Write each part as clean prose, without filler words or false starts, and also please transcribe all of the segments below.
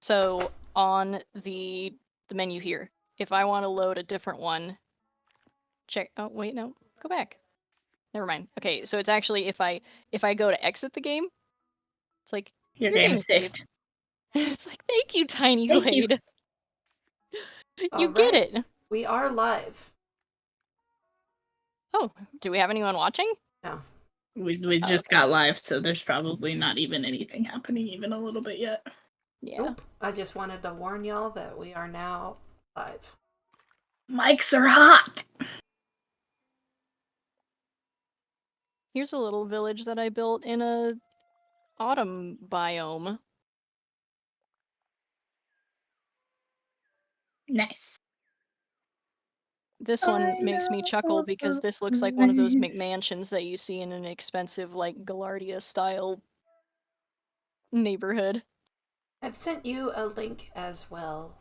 So on the menu here, if I want to load a different one, check. Oh wait, no, go back. Never mind. Okay, so it's actually if I go to exit the game, it's like Your game game is is saved. It's like thank you, Tiny Thank you. Glade. You All get right. it. We are live. Oh, do we have anyone watching? No. We just got live, so there's probably not even anything happening even a little bit yet. Yeah. Nope. I just wanted to warn y'all that we are now live. Mics are hot. Here's a little village that I built in a autumn biome. Nice. This one makes me chuckle because this looks like one of those McMansions that you see in an expensive, like, Galardia style neighborhood. I've sent you a link as well.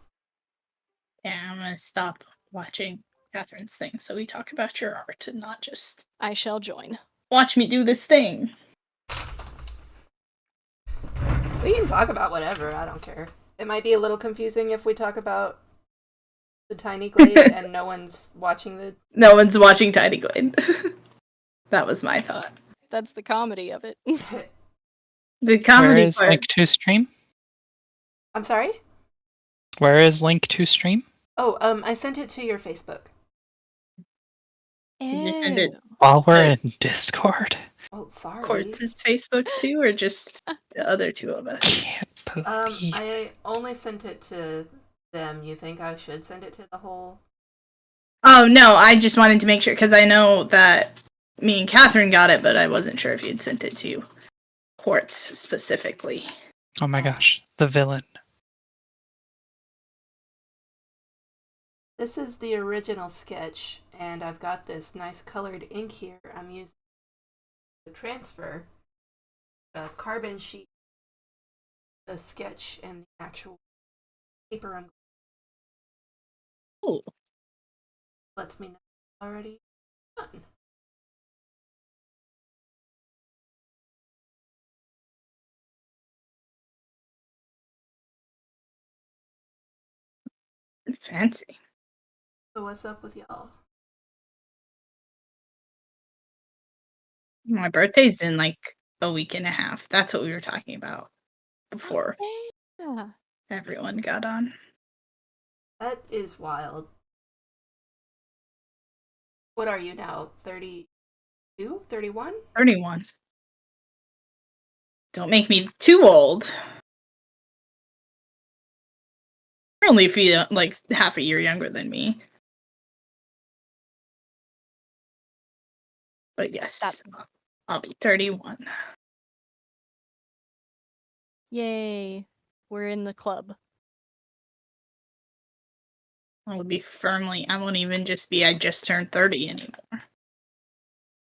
Yeah, I'm gonna stop watching Catherine's thing so we talk about your art and not just I shall join. watch me do this thing. We can talk about whatever, I don't care. It might be a little confusing if we talk about the Tiny Glade and no one's watching the... No one's watching Tiny Glade. That was my thought. That's the comedy of it. The comedy Where is part. link to stream? I'm sorry? Where is link to stream? Oh, I sent it to your Facebook. Did you send it While we're in Discord? Oh, sorry. Quartz's Facebook too, or just the other two of us? Can't believe. I only sent it to them. You think I should send it to the whole... Oh no, I just wanted to make sure because I know that me and Catherine got it, but I wasn't sure if you'd sent it to Quartz specifically. Oh my gosh, the villain. This is the original sketch, and I've got this nice colored ink here. I'm using to transfer the carbon sheet, the sketch, and the actual paper. I'm Oh, lets me know already done. fancy. So what's up with y'all? My birthday's in like a week and a half. That's what we were talking about before Yeah. everyone got on. That is wild. What are you now? 32? 31? 31. Don't make me too old. You're only like half a year younger than me. But yes, I'll be 31. Yay. We're in the club. I won't even just be I just turned 30 anymore.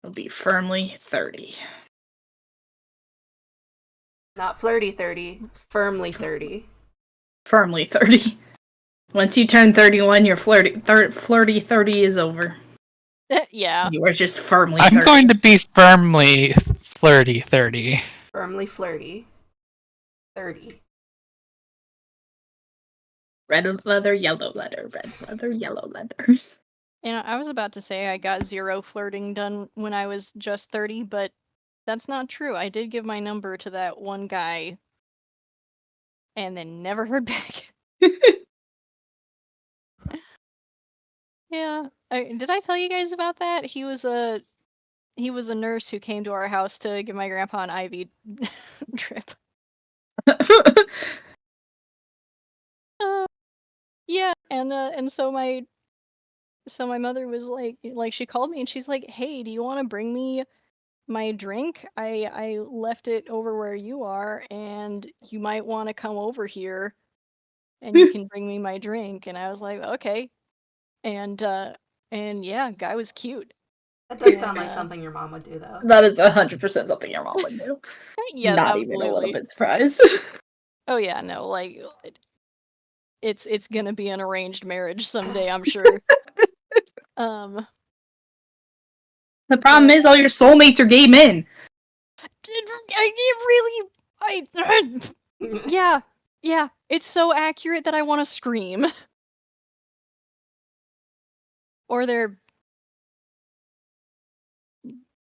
I'll be firmly 30. Not flirty 30, firmly 30. Firmly 30. Once you turn 31, your flirty 30 is over. Yeah. You are just firmly I'm 30. going to be firmly flirty 30. Firmly flirty. 30. Red leather, yellow leather, red leather, yellow leather. You know, I was about to say I got 0 flirting done when I was just 30, but that's not true. I did give my number to that one guy and then never heard back. Yeah. Did I tell you guys about that? He was a nurse who came to our house to give my grandpa an IV drip. Yeah, and so my mother was like she called me and she's like, "Hey, do you want to bring me my drink? I left it over where you are and you might want to come over here and you can bring me my drink." And I was like, "Okay." And yeah, guy was cute. That does sound And, like something your mom would do, though. That is 100% something your mom would do. Yes, Not absolutely. even a little bit surprised. Oh yeah, no, like it's gonna be an arranged marriage someday, I'm sure. The problem is all your soulmates are gay men. I really, yeah, Yeah, it's so accurate that I want to scream. Or they're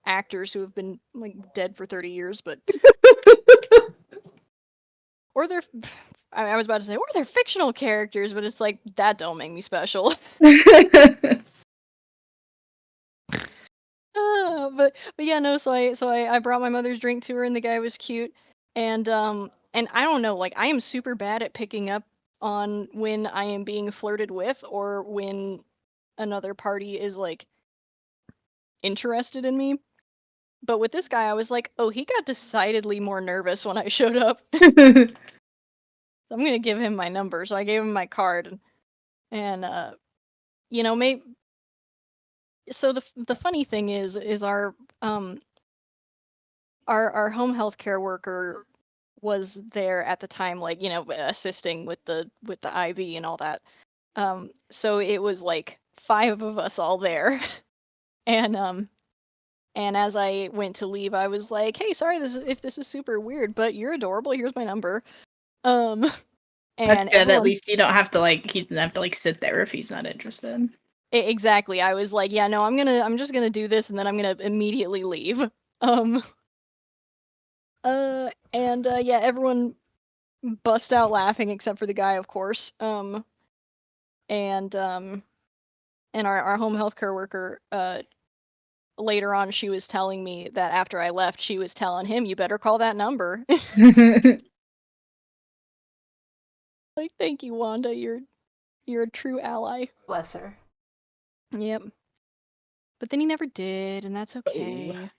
actors who have been like dead for 30 years, but or they're I was about to say, or they're fictional characters, but it's like that don't make me special. But yeah, no. So I brought my mother's drink to her, and the guy was cute, and I don't know, like I am super bad at picking up on when I am being flirted with or when another party is like interested in me. But with this guy, I was like, oh, he got decidedly more nervous when I showed up. I'm gonna give him my number, so I gave him my card, and you know, maybe. So the funny thing is our home health care worker was there at the time, like, you know, assisting with the IV and all that. So it was like 5 of us all there. And as I went to leave, I was like, "Hey, sorry if this is super weird, but you're adorable. Here's my number." Um That's and good. At everyone least you don't have to like he doesn't have to like sit there if he's not interested. exactly. I was like, "Yeah, no, I'm just going to do this and then I'm going to immediately leave." Um yeah, everyone bust out laughing except for the guy, of course. And our home healthcare worker, later on, she was telling me that after I left, she was telling him, "You better call that number." Like, thank you, Wanda. You're a true ally. Bless her. Yep. But then he never did, and that's okay. Ooh.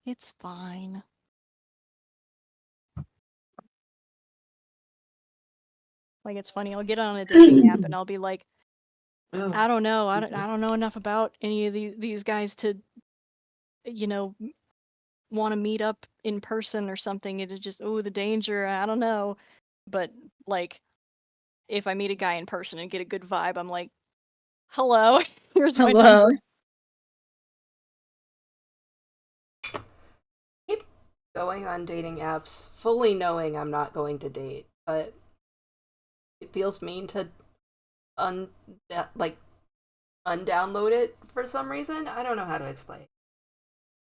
It's fine. Like, it's funny. I'll get on a dating app and I'll be like, I don't know. I don't know enough about any of these guys to, you know, want to meet up in person or something. It is just, oh, the danger. I don't know. But like, if I meet a guy in person and get a good vibe, I'm like, hello, here's my Hello. number. Keep going on dating apps, fully knowing I'm not going to date, but it feels mean to undownload it for some reason. I don't know how to explain.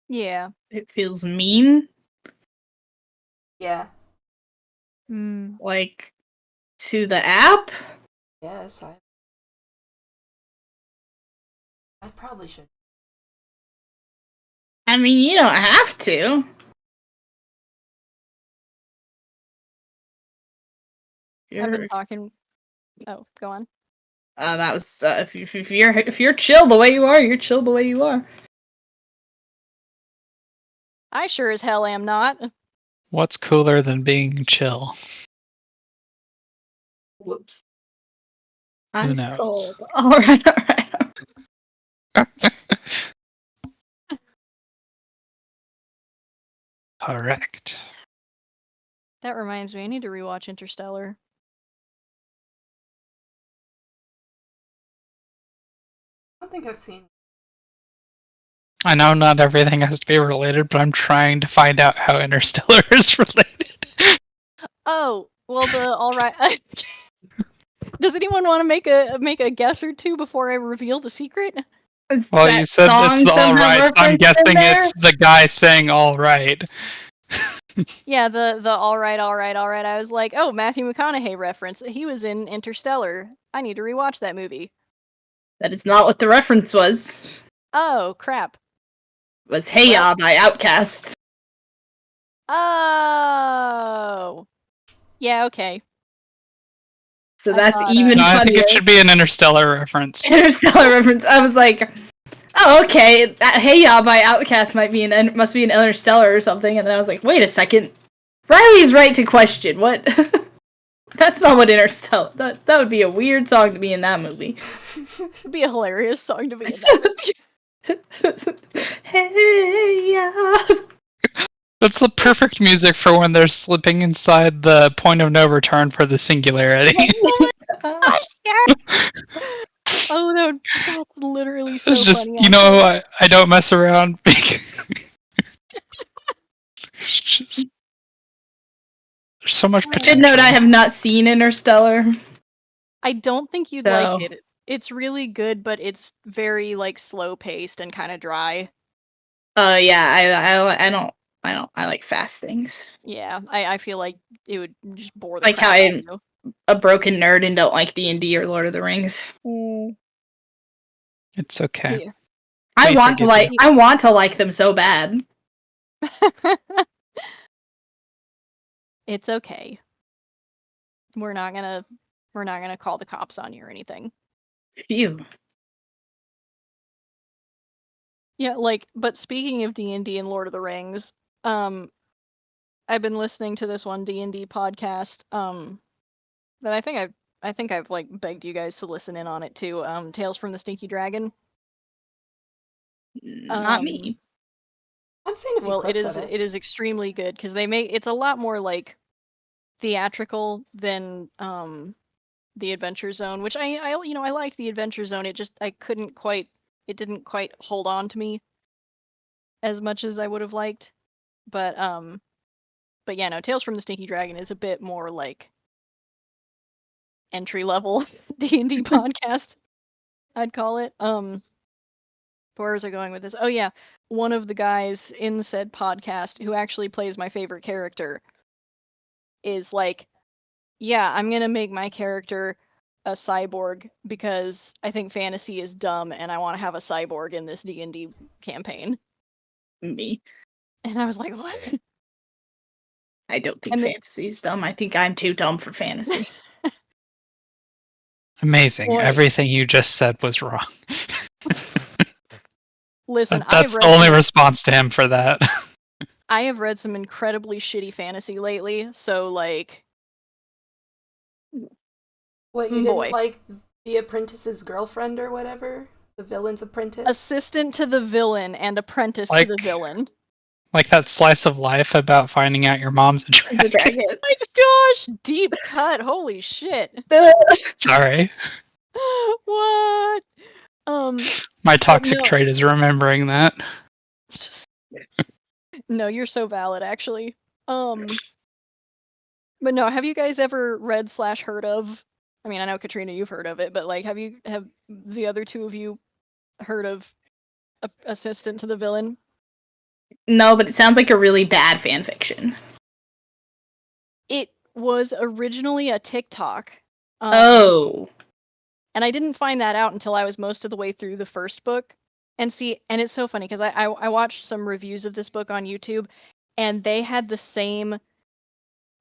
Yeah. It feels mean. Yeah. Like to the app? Yes, I probably should. I mean, you don't have to. I've been talking. Oh, go on. That was if you're chill the way you are, you're chill the way you are. I sure as hell am not. What's cooler than being chill? Whoops. Who Ice knows? cold. All right. Correct. That reminds me, I need to rewatch Interstellar. I don't think I've seen. I know not everything has to be related, but I'm trying to find out how Interstellar is related. Oh, well, all right. Does anyone want to make a guess or two before I reveal the secret? Well, you said it's all right, so I'm guessing it's the guy saying all right. Yeah, the all right. I was like, oh, Matthew McConaughey reference. He was in Interstellar. I need to rewatch that movie. That is not what the reference was. Oh, crap. It was Hey Ya by Outkast. Oh. Yeah, okay. So that's even funnier. I think it should be an Interstellar reference. Interstellar reference. I was like, oh, okay. That Hey Ya by Outkast must be an Interstellar or something. And then I was like, wait a second. Riley's right to question. What? That's not what Interstellar. That would be a weird song to be in that movie. It'd be a hilarious song to be in that movie. Hey Ya. That's the perfect music for when they're slipping inside the point of no return for the singularity. Oh, that's literally so It's just, funny. you know, I don't mess around. It's just There's so much I potential. Should note I have not seen Interstellar. I don't think you'd So- like it. It's really good, but it's very like slow paced and kind of dry. Yeah, I like fast things. Yeah, I feel like it would just bore the Like crap how out I'm of you. a broken nerd and don't like D&D or Lord of the Rings. It's okay. Yeah. I We want to forgive I want to like them so bad. It's okay. We're not gonna call the cops on you or anything. Phew. Yeah, like, but speaking of D&D and Lord of the Rings, I've been listening to this one D&D podcast, that I think I've like begged you guys to listen in on it too. Tales from the Stinky Dragon. Not me. I've seen a few Well, clips of it is extremely good because it's a lot more like theatrical than the Adventure Zone, which I liked the Adventure Zone. It didn't quite hold on to me as much as I would have liked. But yeah, no, Tales from the Stinky Dragon is a bit more like entry level D&D podcast, I'd call it. Where was I going with this? Oh yeah, one of the guys in said podcast who actually plays my favorite character is like, yeah, I'm gonna make my character a cyborg because I think fantasy is dumb and I want to have a cyborg in this D&D campaign. Me. And I was like, what? I don't think And the- fantasy is dumb. I think I'm too dumb for fantasy. Amazing. Boy. Everything you just said was wrong. Listen, That's the only response to him for that. I have read some incredibly shitty fantasy lately, so like, What, you boy. didn't like The Apprentice's girlfriend or whatever? The villain's apprentice? assistant to the villain and apprentice Like- to the villain. Like that slice of life about finding out your mom's a The dragon. dragon. My gosh, deep cut. Holy shit. Sorry. What? My toxic no. trait is remembering that. No, you're so valid actually. But no, have you guys ever read / heard of? I mean, I know Katrina, you've heard of it, but like, have the other two of you heard of Assistant to the Villain? No, but it sounds like a really bad fan fiction. It was originally a TikTok. Oh. And I didn't find that out until I was most of the way through the first book. And it's so funny because I watched some reviews of this book on YouTube, and they had the same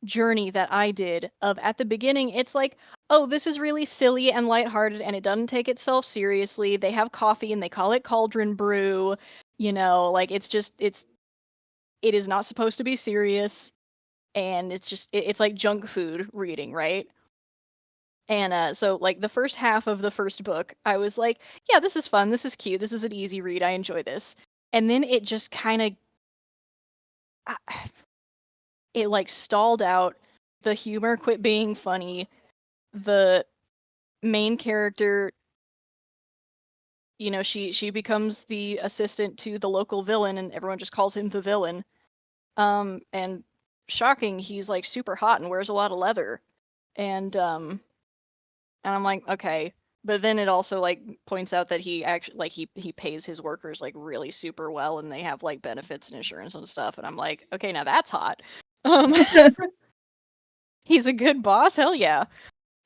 journey that I did of at the beginning, it's like, oh, this is really silly and lighthearted and it doesn't take itself seriously. They have coffee and they call it cauldron brew. Like it is not supposed to be serious. And it's like junk food reading, right? And so like the first half of the first book, I was like, yeah, this is fun, this is cute, this is an easy read, I enjoy this. And then it just kind of it like stalled out. The humor quit being funny. The main character, she becomes the assistant to the local villain and everyone just calls him the villain. And shocking, he's like super hot and wears a lot of leather. And I'm like, okay. But then it also like points out that he actually like he pays his workers like really super well and they have like benefits and insurance and stuff. And I'm like, okay, now that's hot. He's a good boss, hell yeah.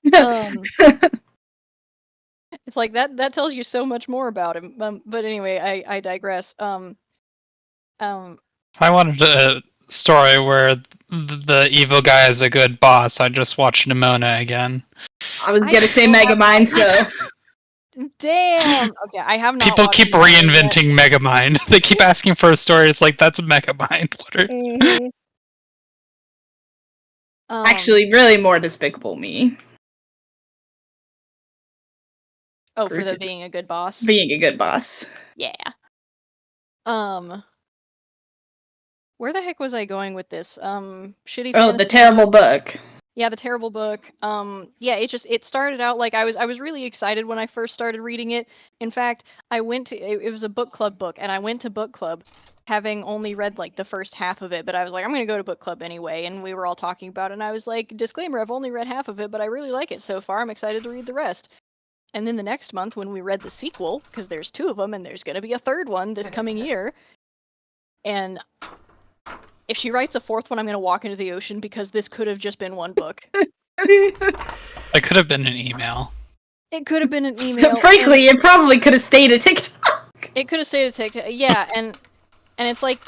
It's like that tells you so much more about him. But anyway, I digress. I wanted a story where the evil guy is a good boss. I just watched Nimona again. I was gonna say Megamind, so Damn. Okay, I have not. People watched keep Nimona yet. reinventing Megamind. They keep asking for a story. It's like, that's Megamind. What are... Mhm. actually really more Despicable Me. Oh, for the Rooted- being a good boss. Being a good boss. Yeah. Where the heck was I going with this? Shitty. Oh, the fantasy terrible book. book. Yeah, the terrible book. Yeah, it started out like I was really excited when I first started reading it. In fact, I went to it was a book club book, and I went to book club having only read like the first half of it, but I was like, I'm gonna go to book club anyway, and we were all talking about it, and I was like, disclaimer, I've only read half of it, but I really like it so far. I'm excited to read the rest. And then the next month when we read the sequel, because there's 2 of them and there's gonna be a 3rd one this coming year, and if she writes a 4th one, I'm gonna walk into the ocean because this could have just been one book. It could have been an email. It could have been an email. Frankly, it probably could have stayed a TikTok. It could have stayed a TikTok. Yeah, and it's like,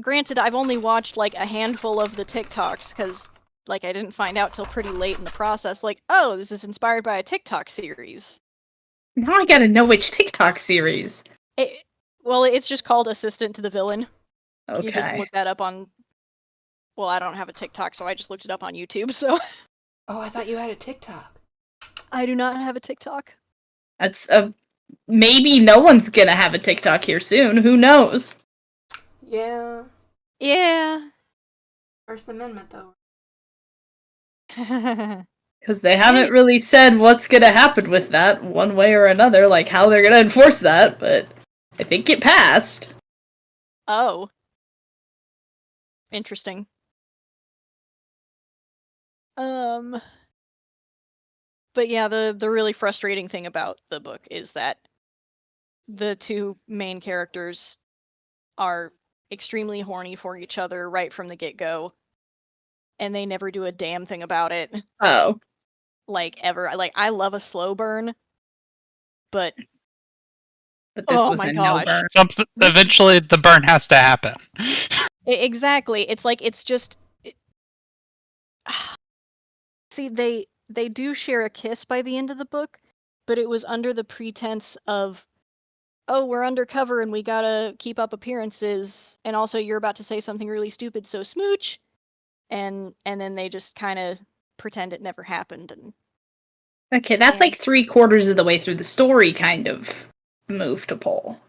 granted, I've only watched like a handful of the TikToks because like I didn't find out till pretty late in the process. Like, oh, this is inspired by a TikTok series. Now I gotta know which TikTok series. Well, it's just called Assistant to the Villain. You just Okay. look that up on. Well, I don't have a TikTok, so I just looked it up on YouTube. So Oh, I thought you had a TikTok. I do not have a TikTok. That's maybe no one's gonna have a TikTok here soon. Who knows? Yeah. Yeah. First Amendment, though. Because they haven't really said what's gonna happen with that one way or another, like how they're gonna enforce that, but I think it passed. Oh. Interesting. But yeah, the really frustrating thing about the book is that the 2 main characters are extremely horny for each other right from the get-go, and they never do a damn thing about it, Oh. like, ever. Like, I love a slow burn, but But this oh was my a gosh. no burn. Eventually, the burn has to happen. Exactly. It's like, it's just... See, they do share a kiss by the end of the book, but it was under the pretense of, oh, we're undercover and we gotta keep up appearances, and also you're about to say something really stupid, so smooch, and then they just kind of pretend it never happened. And Okay, that's like 3/4 of the way through the story, kind of move to pull.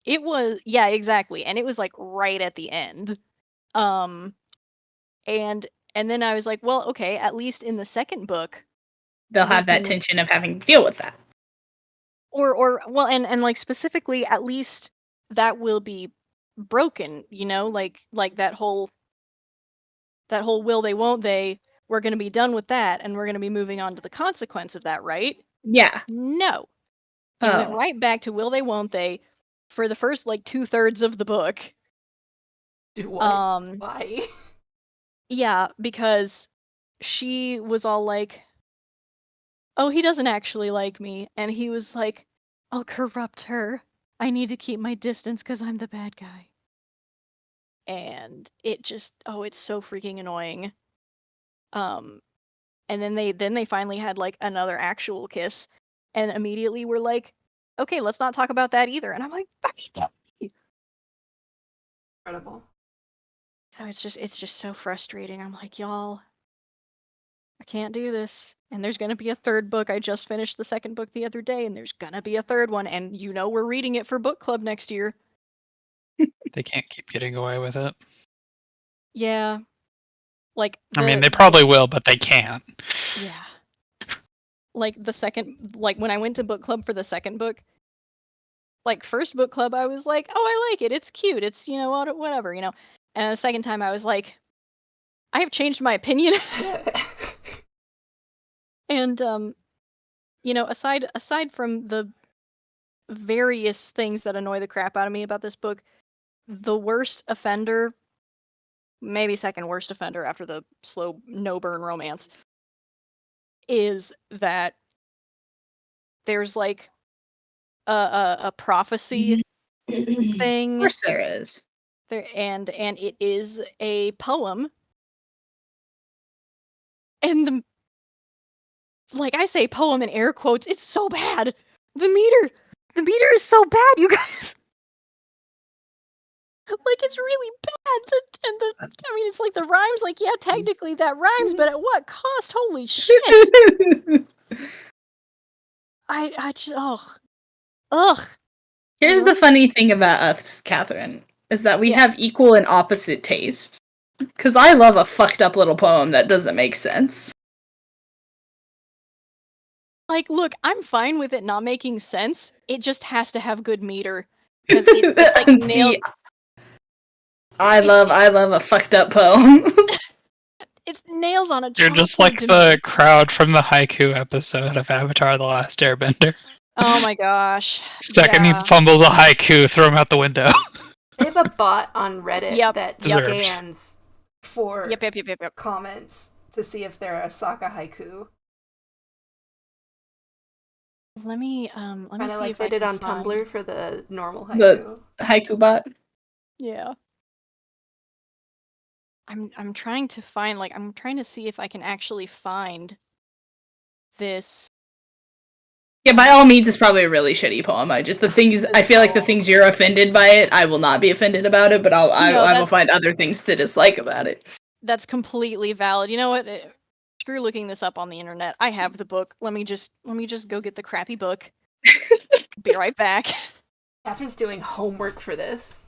it was, yeah, exactly, and it was like right at the end. And then I was like, well, okay, at least in the second book They'll we have that can- tension of having to deal with that. or well, and like specifically, at least that will be broken, you know, like that whole will they won't they, we're going to be done with that and we're going to be moving on to the consequence of that, right? Yeah. No. It went right back to will they won't they for the first like 2/3 of the book. Dude, what? Why? Yeah, because she was all like, oh, he doesn't actually like me, and he was like, I'll corrupt her. I need to keep my distance because I'm the bad guy. And it just, oh, it's so freaking annoying. And then they finally had like another actual kiss, and immediately we're like, okay, let's not talk about that either. And I'm like, Incredible. so it's just so frustrating. I'm like, y'all, I can't do this. And there's gonna be a 3rd book. I just finished the 2nd book the other day, and there's gonna be a 3rd one, and you know we're reading it for book club next year. They can't keep getting away with it. Yeah. Like I mean, they probably will, but they can't. Yeah. Like the second, like when I went to book club for the 2nd book, like first book club, I was like, oh, I like it. It's cute. It's, you know, whatever, you know. And the second time I was like, I have changed my opinion. And, you know, aside from the various things that annoy the crap out of me about this book, the worst offender, maybe second worst offender after the slow no burn romance, is that there's like a prophecy thing. Of course there is. There, and it is a poem. And the, like I say poem in air quotes, it's so bad. The meter is so bad, you guys. Like, it's really bad. I mean, it's like the rhymes, like, yeah, technically that rhymes, but at what cost? Holy shit. I just, ugh. Here's the funny thing about us, Catherine, is that we have equal and opposite taste. Because I love a fucked up little poem that doesn't make sense. Like, look, I'm fine with it not making sense. It just has to have good meter. Because it like nails. See, I love a fucked up poem. It nails on a You're just chalkboard like to the me. crowd from the haiku episode of Avatar: The Last Airbender. Oh my gosh. Second Yeah. he fumbles a haiku, throw him out the window. They have a bot on Reddit Yep, that yep. scans for Yep. comments to see if they're a Sokka haiku. Let me Kind see of like if they I did can on find... Tumblr for the normal haiku. The haiku bot. Yeah. I'm trying to find, like, I'm trying to see if I can actually find this. Yeah, by all means, it's probably a really shitty poem. I feel like the things you're offended by it, I will not be offended about it, but I will find other things to dislike about it. That's completely valid. You know what? Screw looking this up on the internet. I have the book. Let me just go get the crappy book. Be right back. Catherine's doing homework for this.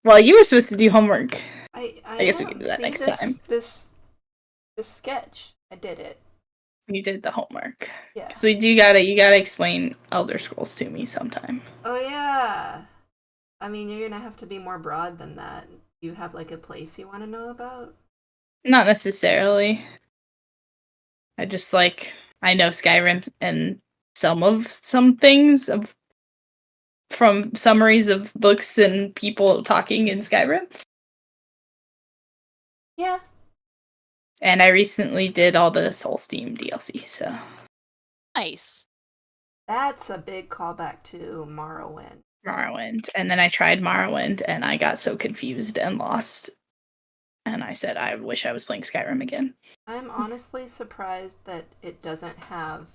Well, you were supposed to do homework. I guess we am. can do that See next this, time. This sketch. I did it. You did the homework. Yeah. So you gotta explain Elder Scrolls to me sometime. Oh yeah. I mean, you're gonna have to be more broad than that. You have like a place you want to know about? Not necessarily. I know Skyrim and some things from summaries of books and people talking in Skyrim. Yeah. And I recently did all the Soulsteam DLC, so. Nice. That's a big callback to Morrowind. And then I tried Morrowind, and I got so confused and lost. And I said, I wish I was playing Skyrim again. I'm honestly surprised that it doesn't have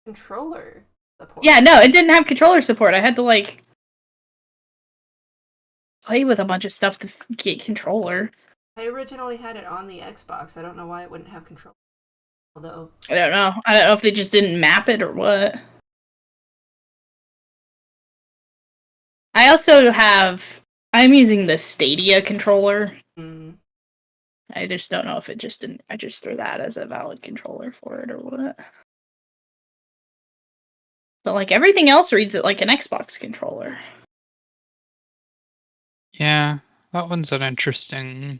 controller support. Yeah, no, it didn't have controller support. I had to, play with a bunch of stuff to get controller. I originally had it on the Xbox. I don't know why it wouldn't have controller. Although I don't know. I don't know if they just didn't map it or what. I'm using the Stadia controller. I just don't know if it just didn't register that as a valid controller for it or what. But everything else reads it like an Xbox controller. Yeah, that one's an interesting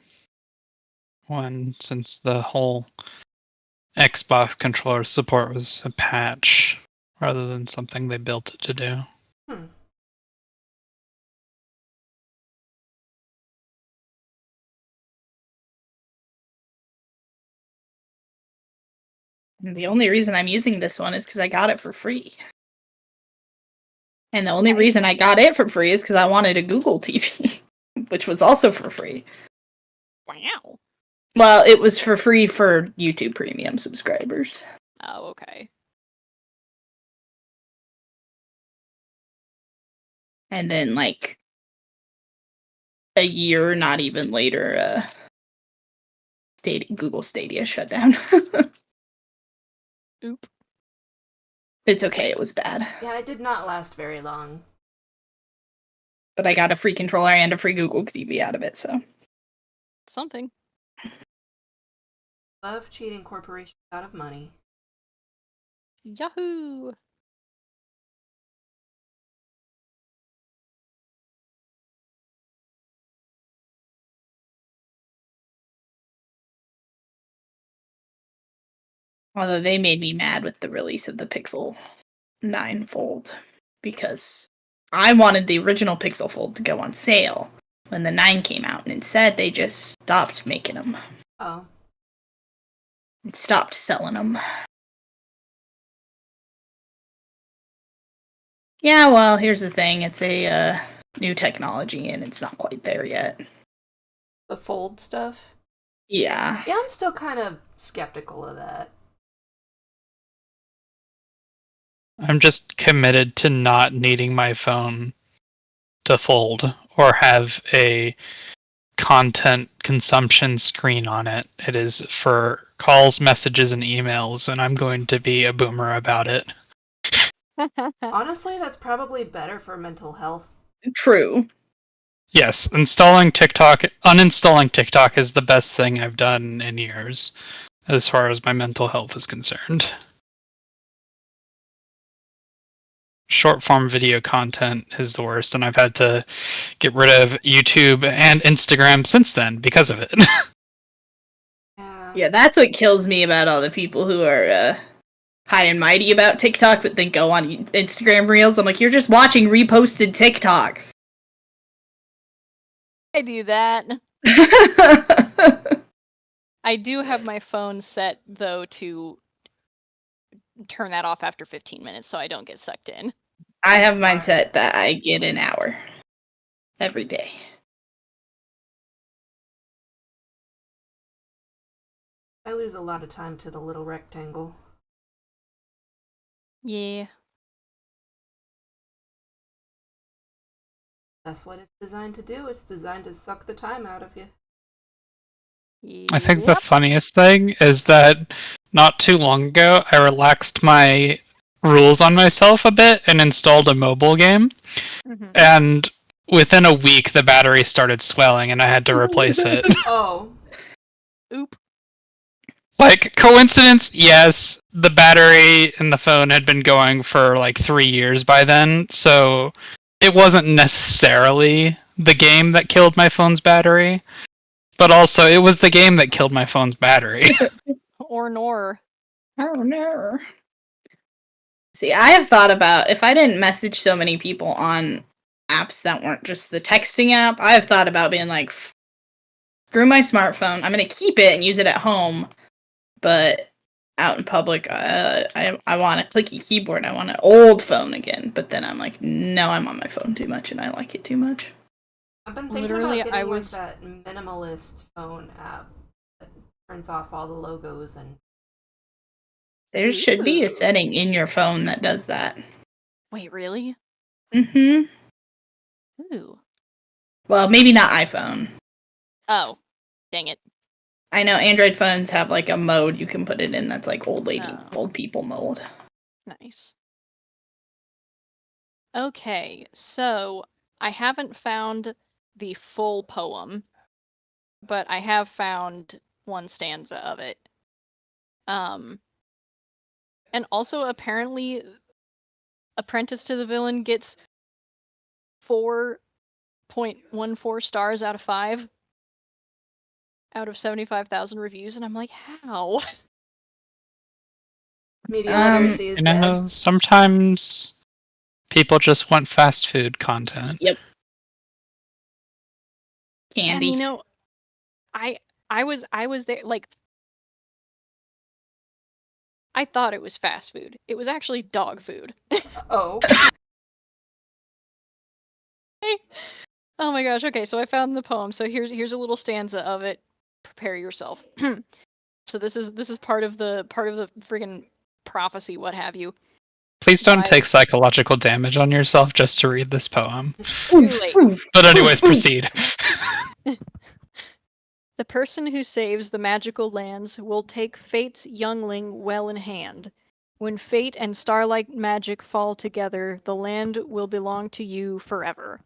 one since the whole Xbox controller support was a patch rather than something they built it to do. And the only reason I'm using this one is because I got it for free. And the only reason I got it for free is because I wanted a Google TV, which was also for free. Wow. Well, it was for free for YouTube Premium subscribers. Oh, okay. And then, a year, not even later, Google Stadia shut down. Oop. It's okay, it was bad. yeah, it did not last very long. But I got a free controller and a free Google TV out of it, so. Something. Love cheating corporations out of money. Yahoo! Although they made me mad with the release of the Pixel 9 Fold, because I wanted the original Pixel Fold to go on sale when the 9 came out, and instead they just stopped making them. Oh. And stopped selling them. Yeah, well, here's the thing. It's a new technology, and it's not quite there yet. The Fold stuff? Yeah. Yeah, I'm still kind of skeptical of that. I'm just committed to not needing my phone to fold or have a content consumption screen on it. It is for calls, messages, and emails, and I'm going to be a boomer about it. Honestly, that's probably better for mental health. True. Yes, uninstalling TikTok is the best thing I've done in years, as far as my mental health is concerned. Short form video content is the worst, and I've had to get rid of YouTube and Instagram since then because of it. Yeah, that's what kills me about all the people who are high and mighty about TikTok, but then go on Instagram Reels. I'm like, you're just watching reposted TikToks. I do that. I do have my phone set, though, to turn that off after 15 minutes so I don't get sucked in. I have mine set that I get an hour every day. I lose a lot of time to the little rectangle. Yeah. That's what it's designed to do. It's designed to suck the time out of you. I think the funniest thing is that not too long ago, I relaxed my rules on myself a bit and installed a mobile game. Mm-hmm. And within a week, the battery started swelling and I had to replace it. Oh. Oop. Like, coincidence? Yes. The battery in the phone had been going for like 3 years by then, so it wasn't necessarily the game that killed my phone's battery, but also it was the game that killed my phone's battery. Or nor. Oh no. See, I have thought about if I didn't message so many people on apps that weren't just the texting app, I have thought about being like, screw my smartphone. I'm going to keep it and use it at home, but out in public, I want a clicky keyboard. I want an old phone again. But then I'm like, no, I'm on my phone too much and I like it too much. I've been thinking Literally, about getting I was- like that minimalist phone app that turns off all the logos and... There should be a Ooh. setting in your phone that does that. Wait, really? Mm-hmm. Ooh. Well, maybe not iPhone. Oh. Dang it. I know Android phones have like a mode you can put it in that's like old people mode. Nice. Okay, so I haven't found the full poem, but I have found one stanza of it. And also apparently Apprentice to the Villain gets 4.14 stars out of 5 out of 75,000 reviews, and I'm like, how? Media literacy is dead. know, sometimes people just want fast food content. Yep. Candy. And you know, I was there, like, I thought it was fast food. It was actually dog food. Oh. Oh my gosh, okay, so I found the poem. So here's a little stanza of it. Prepare yourself. So this is part of the friggin' prophecy, what have you. Please don't Why- take psychological damage on yourself just to read this poem. Oof, Late. oof. But anyways, Oof, oof. proceed. The person who saves the magical lands will take fate's youngling well in hand. When fate and starlight magic fall together, the land will belong to you forever.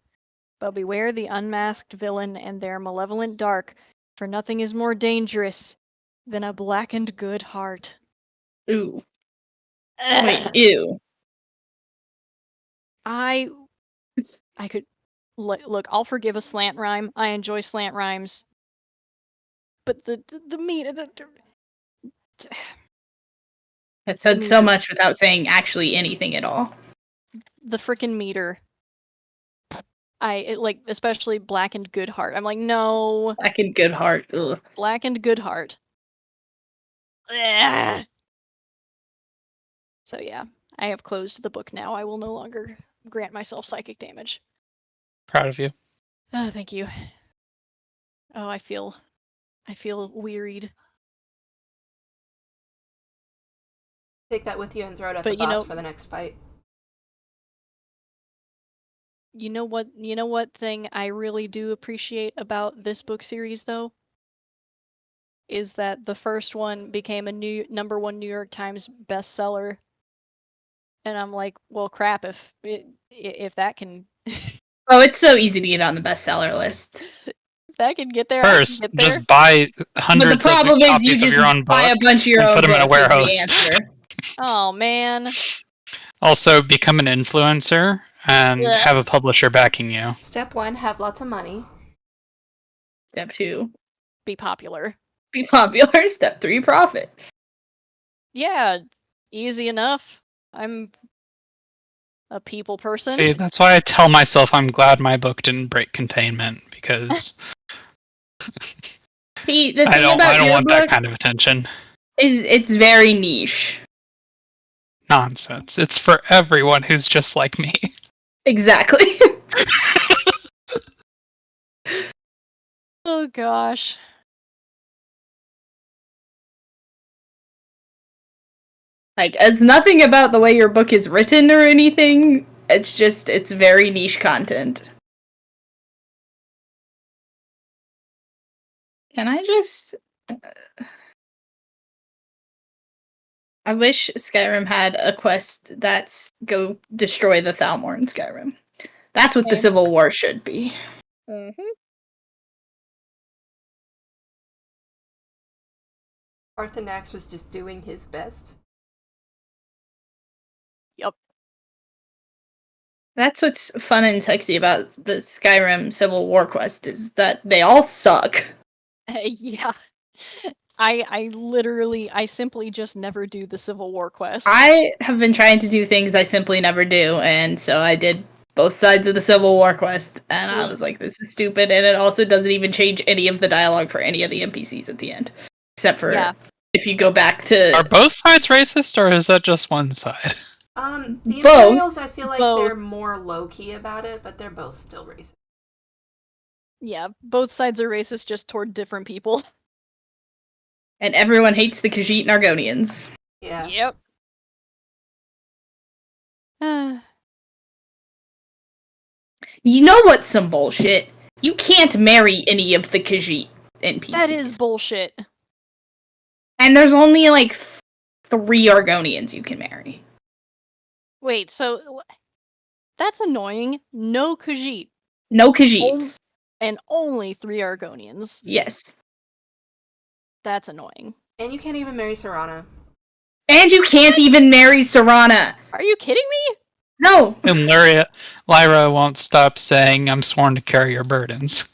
But beware the unmasked villain and their malevolent dark, for nothing is more dangerous than a blackened good heart. Ooh. Wait, ew. I could look. I'll forgive a slant rhyme. I enjoy slant rhymes, but the meat of the That said so much without saying actually anything at all. the frickin' meter. Like, especially blackened good heart. I'm like, no, Blackened good heart. Ugh. blackened good heart. Ugh. So yeah, I have closed the book now. I will no longer grant myself psychic damage. Proud of you. Oh, thank you. Oh, I feel wearied. Take that with you and throw it at But the you boss know- for the next fight. You know what thing I really do appreciate about this book series, though? Is that the first one became a #1 New York Times bestseller. And I'm like, well, crap, if that can Oh, it's so easy to get on the bestseller list. If I can get there, I can First, get there. just buy But hundreds the problem of is copies you of just your own buy book a bunch of your and own put them in a book is the warehouse. answer. Oh man. Also, become an influencer and Ugh. have a publisher backing you. Step 1, have lots of money. Step 2, Be popular. be popular. Step 3, profit. Yeah, easy enough. I'm a people person. See, that's why I tell myself I'm glad my book didn't break containment, because See, the I thing don't about your want that book kind of attention. is it's very niche. Nonsense. It's for everyone who's just like me. Exactly. Oh gosh. Like, it's nothing about the way your book is written or anything. It's just, it's very niche content. Can I just... I wish Skyrim had a quest that's go destroy the Thalmor in Skyrim. That's what the Okay. Civil War should be. Mm-hmm. Arthanax was just doing his best. Yep. That's what's fun and sexy about the Skyrim Civil War quest, is that they all suck. Yeah. I simply just never do the Civil War quest. I have been trying to do things I simply never do, and so I did both sides of the Civil War quest, and I was like, this is stupid, and it also doesn't even change any of the dialogue for any of the NPCs at the end. Except for if you go back to... Are both sides racist, or is that just one side? The Both. Imperials, I feel like Both. they're more low-key about it, but they're both still racist. Yeah, both sides are racist, just toward different people. And everyone hates the Khajiit and Argonians. Yeah. Yep. You know what's some bullshit? You can't marry any of the Khajiit NPCs. That is bullshit. And there's only like 3 Argonians you can marry. Wait, so that's annoying. No Khajiit. No Khajiits. And only 3 Argonians. Yes. That's annoying. And you can't even marry Serana. And you can't even marry Serana. Are you kidding me? No. And Lyra won't stop saying, I'm sworn to carry your burdens.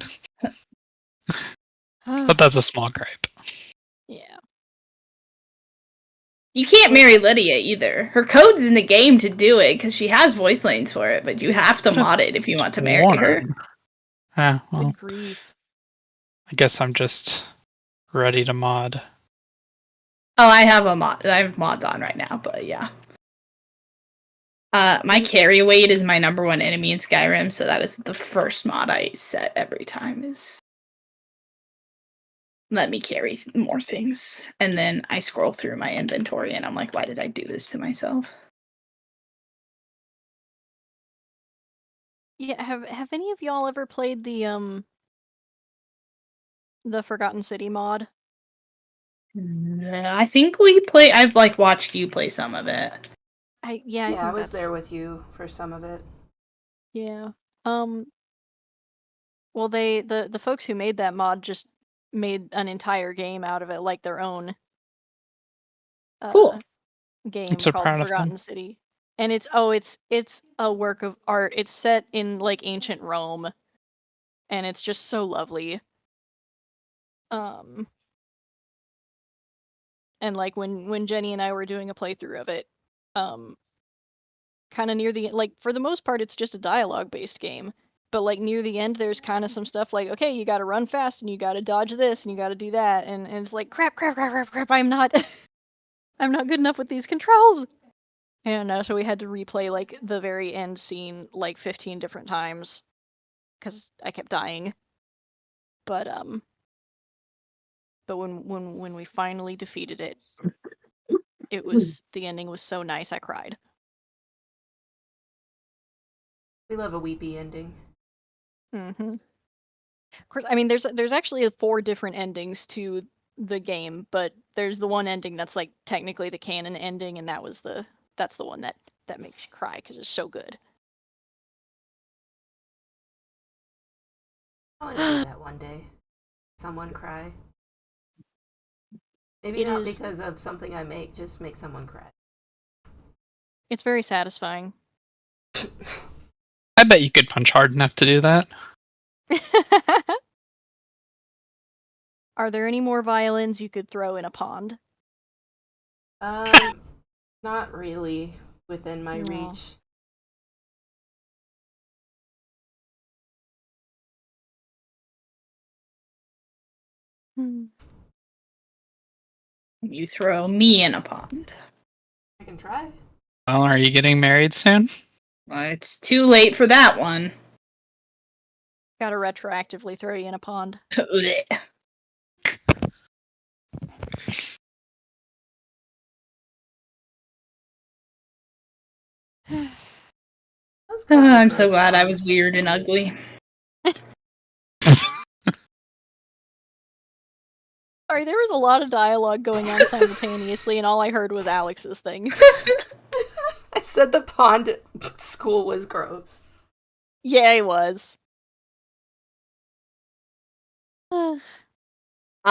But that's a small gripe. Yeah. You can't marry Lydia either. Her code's in the game to do it, because she has voice lanes for it, but you have to mod it if you want to marry her. Yeah, well, Good grief. I guess I'm just ready to mod. Oh, I have mods on right now, but yeah. My carry weight is my number 1 enemy in Skyrim, so that is the first mod I set every time, is let me carry more things. And then I scroll through my inventory and I'm like, why did I do this to myself? Yeah, have any of y'all ever played the Forgotten City mod? I think I've like watched you play some of it. I Yeah, think I was that's... there with you for some of it. Yeah. Well, the folks who made that mod just made an entire game out of it, like their own Cool. game I'm so called proud of them. Forgotten City. And it's a work of art. It's set in like ancient Rome, and it's just so lovely. And like when Jenny and I were doing a playthrough of it, kind of near the, like, for the most part it's just a dialogue based game, but like near the end there's kind of some stuff like, okay, you got to run fast and you got to dodge this and you got to do that, and it's like crap, I'm not I'm not good enough with these controls. And so we had to replay like the very end scene like 15 different times because I kept dying. But when we finally defeated it, it was, the ending was so nice I cried. We love a weepy ending. Mm-hmm. Of course, I mean, there's actually 4 different endings to the game, but there's the one ending that's like technically the canon ending, and that's the one that makes you cry because it's so good. I want to do that one day. Someone cry. Maybe It not is. because of something I make, just make someone cry. It's very satisfying. I bet you could punch hard enough to do that. Are there any more violins you could throw in a pond? Not really within my No. reach. Hmm. You throw me in a pond. I can try. Well, are you getting married soon? Well, it's too late for that one. Gotta retroactively throw you in a pond. That's kind of a I'm so gross glad I pond. was weird and ugly. Sorry, there was a lot of dialogue going on simultaneously, and all I heard was Alex's thing. I said the pond at school was gross. Yeah, it was. I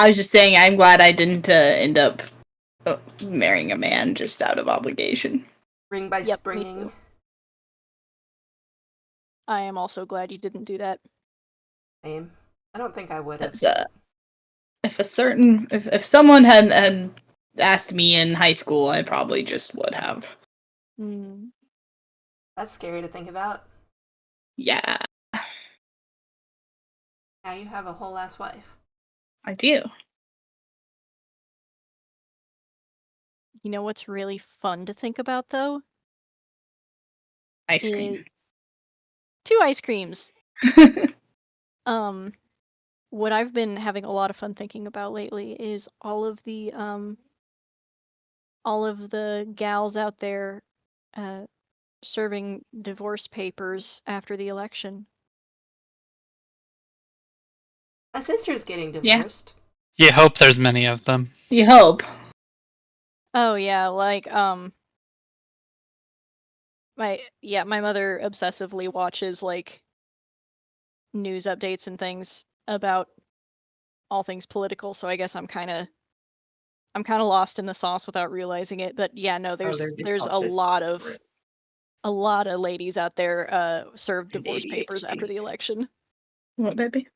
was just saying I'm glad I didn't end up marrying a man just out of obligation. Ring by Yep, me springing. too. I am also glad you didn't do that. Same. I don't think I would have. If someone had asked me in high school, I probably just would have. Hmm. That's scary to think about. Yeah, Now you have a whole ass wife. I do. You know what's really fun to think about, though? Ice cream. 2 ice creams. What I've been having a lot of fun thinking about lately is all of the gals out there serving divorce papers after the election. My sister's getting Yeah. divorced. You hope there's many of them. You hope. Oh yeah, like my mother obsessively watches like news updates and things about all things political, so I guess I'm kind of lost in the sauce without realizing it. But yeah, no, there's a lot of ladies out there served divorce papers after the election. What, baby?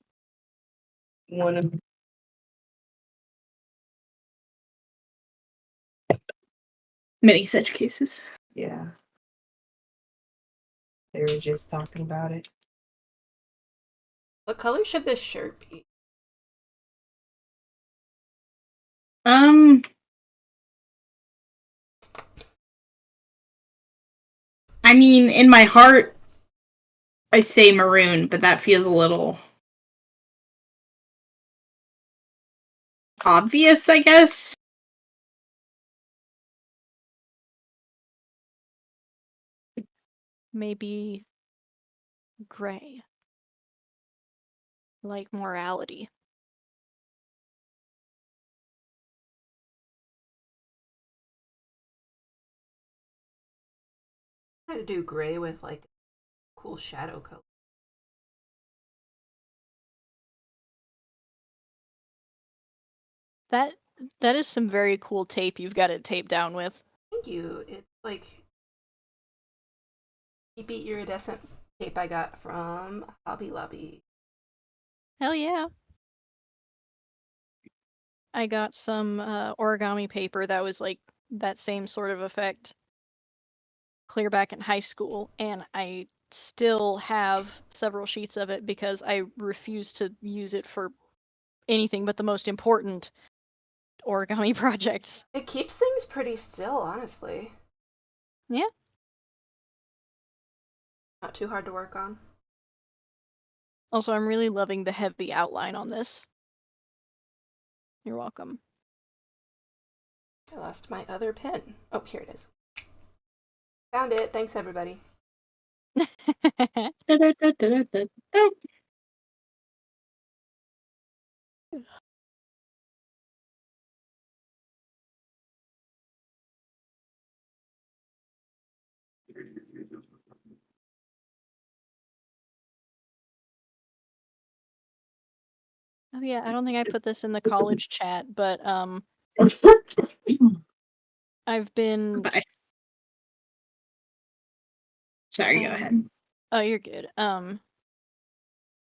One of Many such cases. yeah. They were just talking about it. What color should this shirt be? I mean, in my heart, I say maroon, but that feels a little obvious, I guess. Maybe gray. Like morality. Try to do gray with like cool shadow color. That is some very cool tape you've got it taped down with. Thank you. It's like Keep It Iridescent tape I got from Hobby Lobby. Hell yeah. I got some origami paper that was like that same sort of effect clear back in high school, and I still have several sheets of it because I refuse to use it for anything but the most important origami projects. It keeps things pretty still, honestly. Yeah. Not too hard to work on. Also, I'm really loving the heavy outline on this. You're welcome. I lost my other pen. Oh, here it is. Found it. Thanks, everybody. Oh yeah, I don't think I put this in the college chat, but I've been Bye. Sorry, go ahead. Oh, you're good.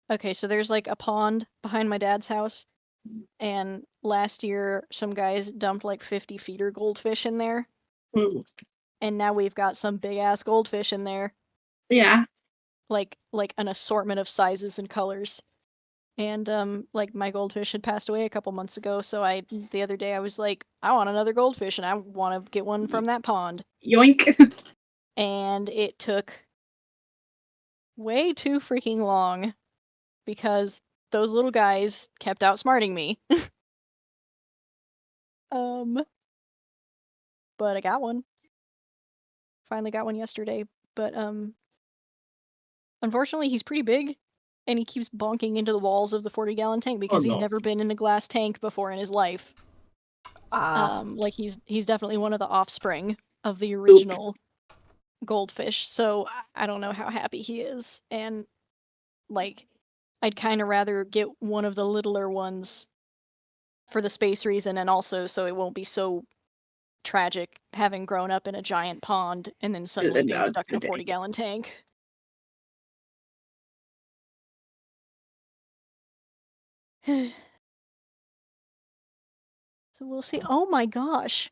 Okay, so there's like a pond behind my dad's house, and last year some guys dumped like 50 feeder goldfish in there, Ooh. and now we've got some big ass goldfish in there, Yeah. like an assortment of sizes and colors. And like my goldfish had passed away a couple months ago, so the other day I was like, I want another goldfish and I want to get one from that pond. Yoink. And it took way too freaking long because those little guys kept outsmarting me. But I got one. Finally got one yesterday, but unfortunately he's pretty big and he keeps bonking into the walls of the 40-gallon tank because he's never been in a glass tank before in his life. Like he's definitely one of the offspring of the original goldfish, so I don't know how happy he is. And like I'd kind of rather get one of the littler ones for the space reason, and also so it won't be so tragic having grown up in a giant pond and then suddenly being stuck in a 40-gallon tank. So we'll see. Oh my gosh,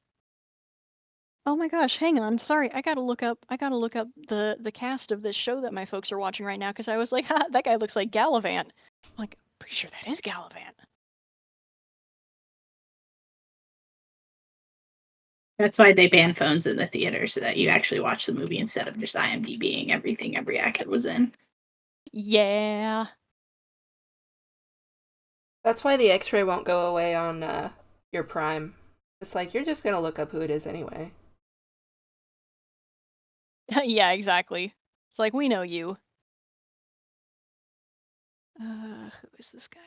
hang on. Sorry, I gotta look up the cast of this show that my folks are watching right now, because I was like, ha, that guy looks like Gallivant. I'm like, pretty sure that is Gallivant. That's why they ban phones in the theater, so that you actually watch the movie instead of just IMDbing everything every actor was in. Yeah. That's why the X-ray won't go away on your Prime. It's like you're just gonna look up who it is anyway. Yeah, exactly. It's like, we know you. Who is this guy?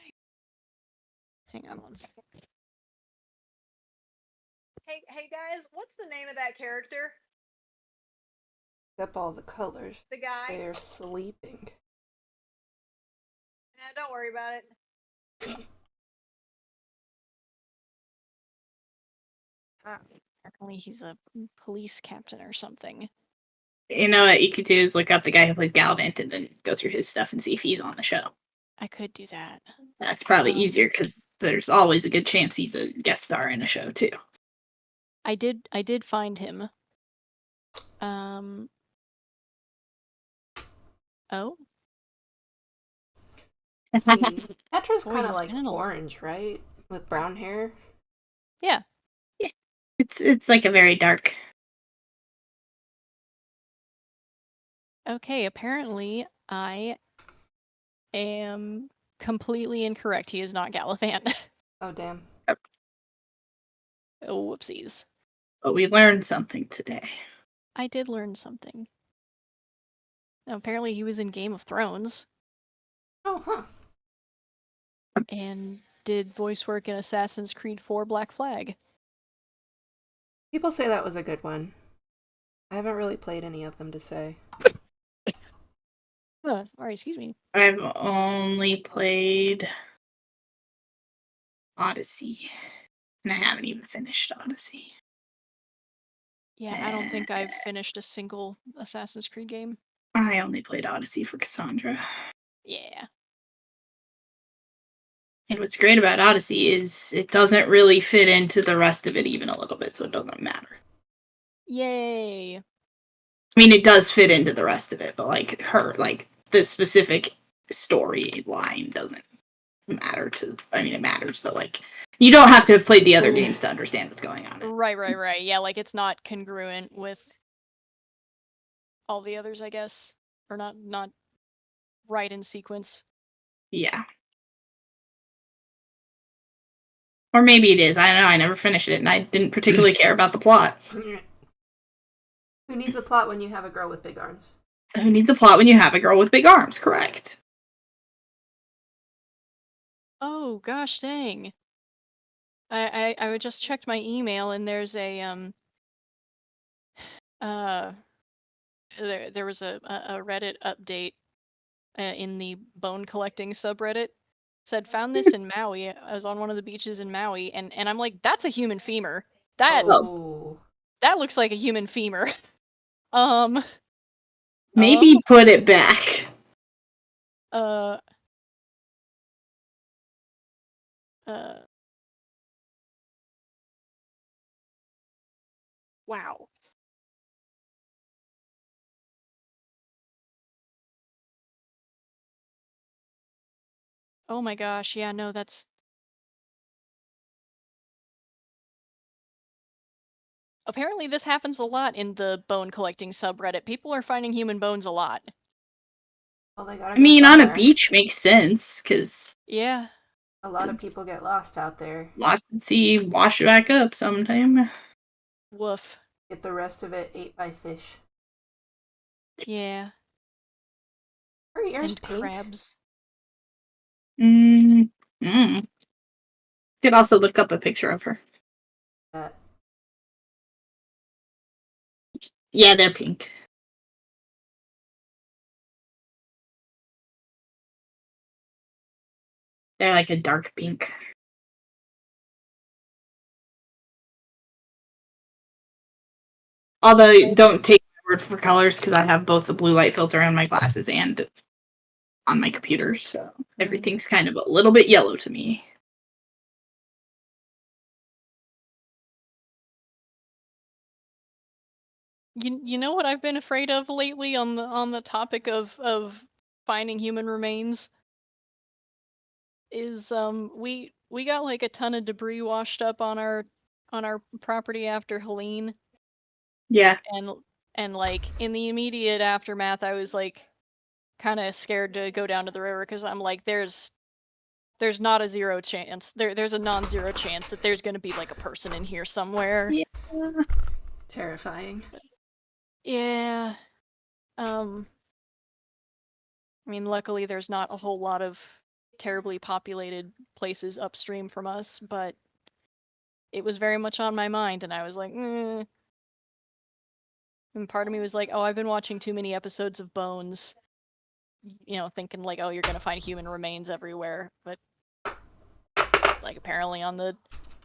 Hang on one second. Hey guys, what's the name of that character? Except all the colors. The guy? They're sleeping. Don't worry about it. Apparently he's a police captain or something. You know what you could do is look up the guy who plays Gallivant and then go through his stuff and see if he's on the show. I could do that. That's probably easier because there's always a good chance he's a guest star in a show too. I did find him. Oh. Petra's Boy, kind of he's like been in a- orange, right? With brown hair. Yeah. Yeah. It's like a very dark. Okay, apparently I am completely incorrect. He is not Gallivant. Oh, damn. Oh, whoopsies. But we learned something today. I did learn something. Now, apparently he was in Game of Thrones. Oh, huh. And did voice work in Assassin's Creed 4 Black Flag. People say that was a good one. I haven't really played any of them to say. Sorry, excuse me. I've only played Odyssey. And I haven't even finished Odyssey. Yeah, I don't think I've finished a single Assassin's Creed game. I only played Odyssey for Cassandra. Yeah. And what's great about Odyssey is it doesn't really fit into the rest of it even a little bit, so it doesn't matter. Yay. I mean, it does fit into the rest of it, but the specific storyline doesn't matter it matters, but you don't have to have played the other games to understand what's going on. Right. Yeah, it's not congruent with all the others, I guess. Or not right in sequence. Yeah. Or maybe it is. I don't know. I never finished it, and I didn't particularly care about the plot. Who needs a plot when you have a girl with big arms? Who needs a plot when you have a girl with big arms? Correct. Oh, gosh dang. I just checked my email, and there's a there was a Reddit update in the bone collecting subreddit said found this in Maui. I was on one of the beaches in Maui, and I'm like, that's a human femur. That Oh. that looks like a human femur. Um. Maybe put it back. Uh. Wow. Oh my gosh, yeah, no, that's... Apparently this happens a lot in the bone collecting subreddit. People are finding human bones a lot. Well, they gotta I go mean, on a somewhere. beach makes sense, because Yeah. A lot of people get lost out there. lost at sea, wash it back up sometime. Woof. Get the rest of it ate by fish. Yeah. Her ears And pink. crabs. Mm. Mm. Could also look up a picture of her. Yeah, they're pink. They're like a dark pink. Although, don't take my word for colors, because I have both the blue light filter on my glasses and on my computer, so everything's kind of a little bit yellow to me. You know what I've been afraid of lately on the topic of finding human remains? Is we got like a ton of debris washed up on our property after Helene. Yeah. And like in the immediate aftermath I was like kind of scared to go down to the river because I'm like there's not a zero chance. There's a non-zero chance that there's going to be like a person in here somewhere. Yeah. Terrifying. Yeah. I mean, luckily there's not a whole lot of terribly populated places upstream from us, but it was very much on my mind, and I was like, And part of me was like, oh, I've been watching too many episodes of Bones, thinking like, oh, you're gonna find human remains everywhere, but like apparently on the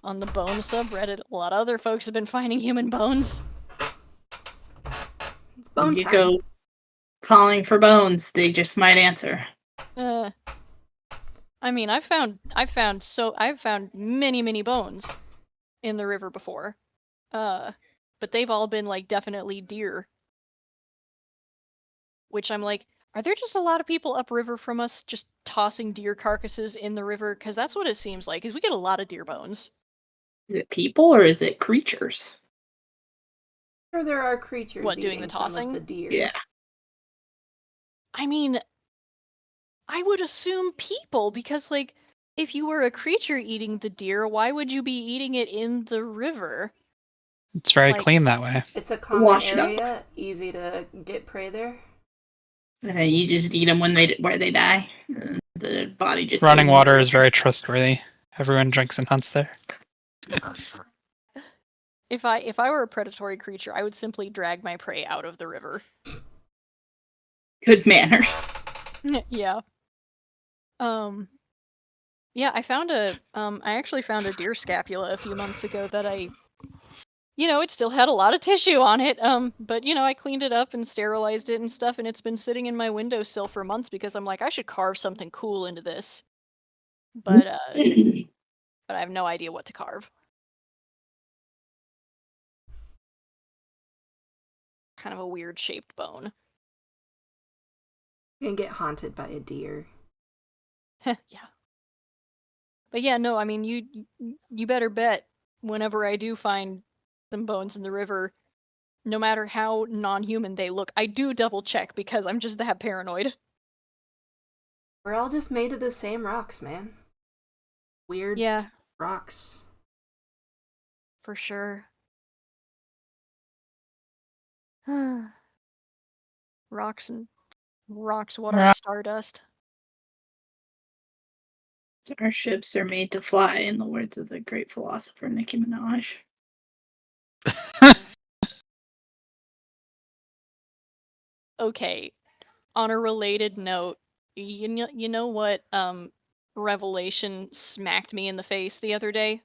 Bone subreddit, a lot of other folks have been finding human bones. It's bone You time. go calling for bones, they just might answer. I mean, I've found many bones in the river before, but they've all been like definitely deer. Which I'm like, are there just a lot of people upriver from us just tossing deer carcasses in the river? Because that's what it seems like. Because we get a lot of deer bones. Is it people or is it creatures? Sure, there are creatures What, eating doing the some tossing? of the deer. Yeah. I mean, I would assume people, because like, if you were a creature eating the deer, why would you be eating it in the river? It's very Like- clean that way. It's a common Wash it up. area, easy to get prey there. And then you just eat them where they die. The body just Running water is very trustworthy. Everyone drinks and hunts there. If I were a predatory creature, I would simply drag my prey out of the river. Good manners. Yeah. Yeah, I actually found a deer scapula a few months ago that it still had a lot of tissue on it, but I cleaned it up and sterilized it and stuff, and it's been sitting in my windowsill for months because I'm like, I should carve something cool into this. But I have no idea what to carve. Kind of a weird shaped bone. You can get haunted by a deer. Yeah. But yeah, no, I mean, you better bet whenever I do find some bones in the river, no matter how non-human they look, I do double check because I'm just that paranoid. We're all just made of the same rocks, man. Weird Yeah, rocks. for sure. Rocks, what are stardust? Our ships are made to fly, in the words of the great philosopher Nicki Minaj. Okay, on a related note, you know what revelation smacked me in the face the other day.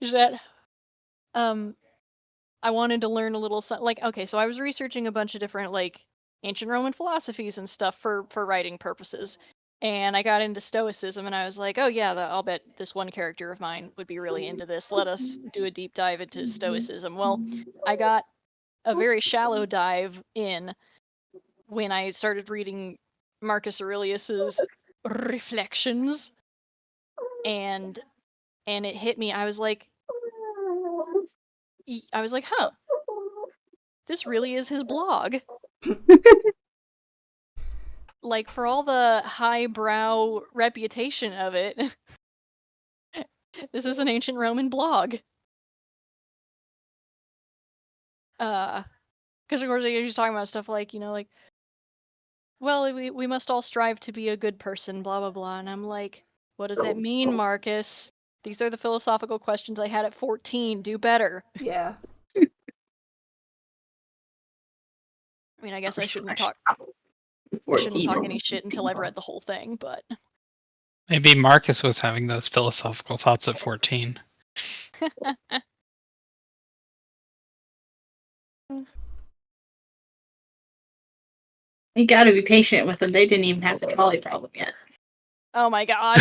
Is that I wanted to learn a little like, okay, so I was researching a bunch of different like ancient Roman philosophies and stuff for writing purposes. And I got into Stoicism and I was like, oh yeah, I'll bet this one character of mine would be really into this. Let us do a deep dive into Stoicism. Well, I got a very shallow dive in when I started reading Marcus Aurelius's Reflections, and it hit me. I was like, huh, this really is his blog. Like, for all the highbrow reputation of it, this is an ancient Roman blog. Because of course he's talking about stuff like, like, well, we must all strive to be a good person, blah blah blah, and I'm like, what does that mean, Marcus? These are the philosophical questions I had at 14. Do better. Yeah. I mean, I guess I shouldn't talk any shit until I've read the whole thing, but Maybe Marcus was having those philosophical thoughts at 14. You gotta be patient with them. They didn't even have the trolley problem yet. Oh my god.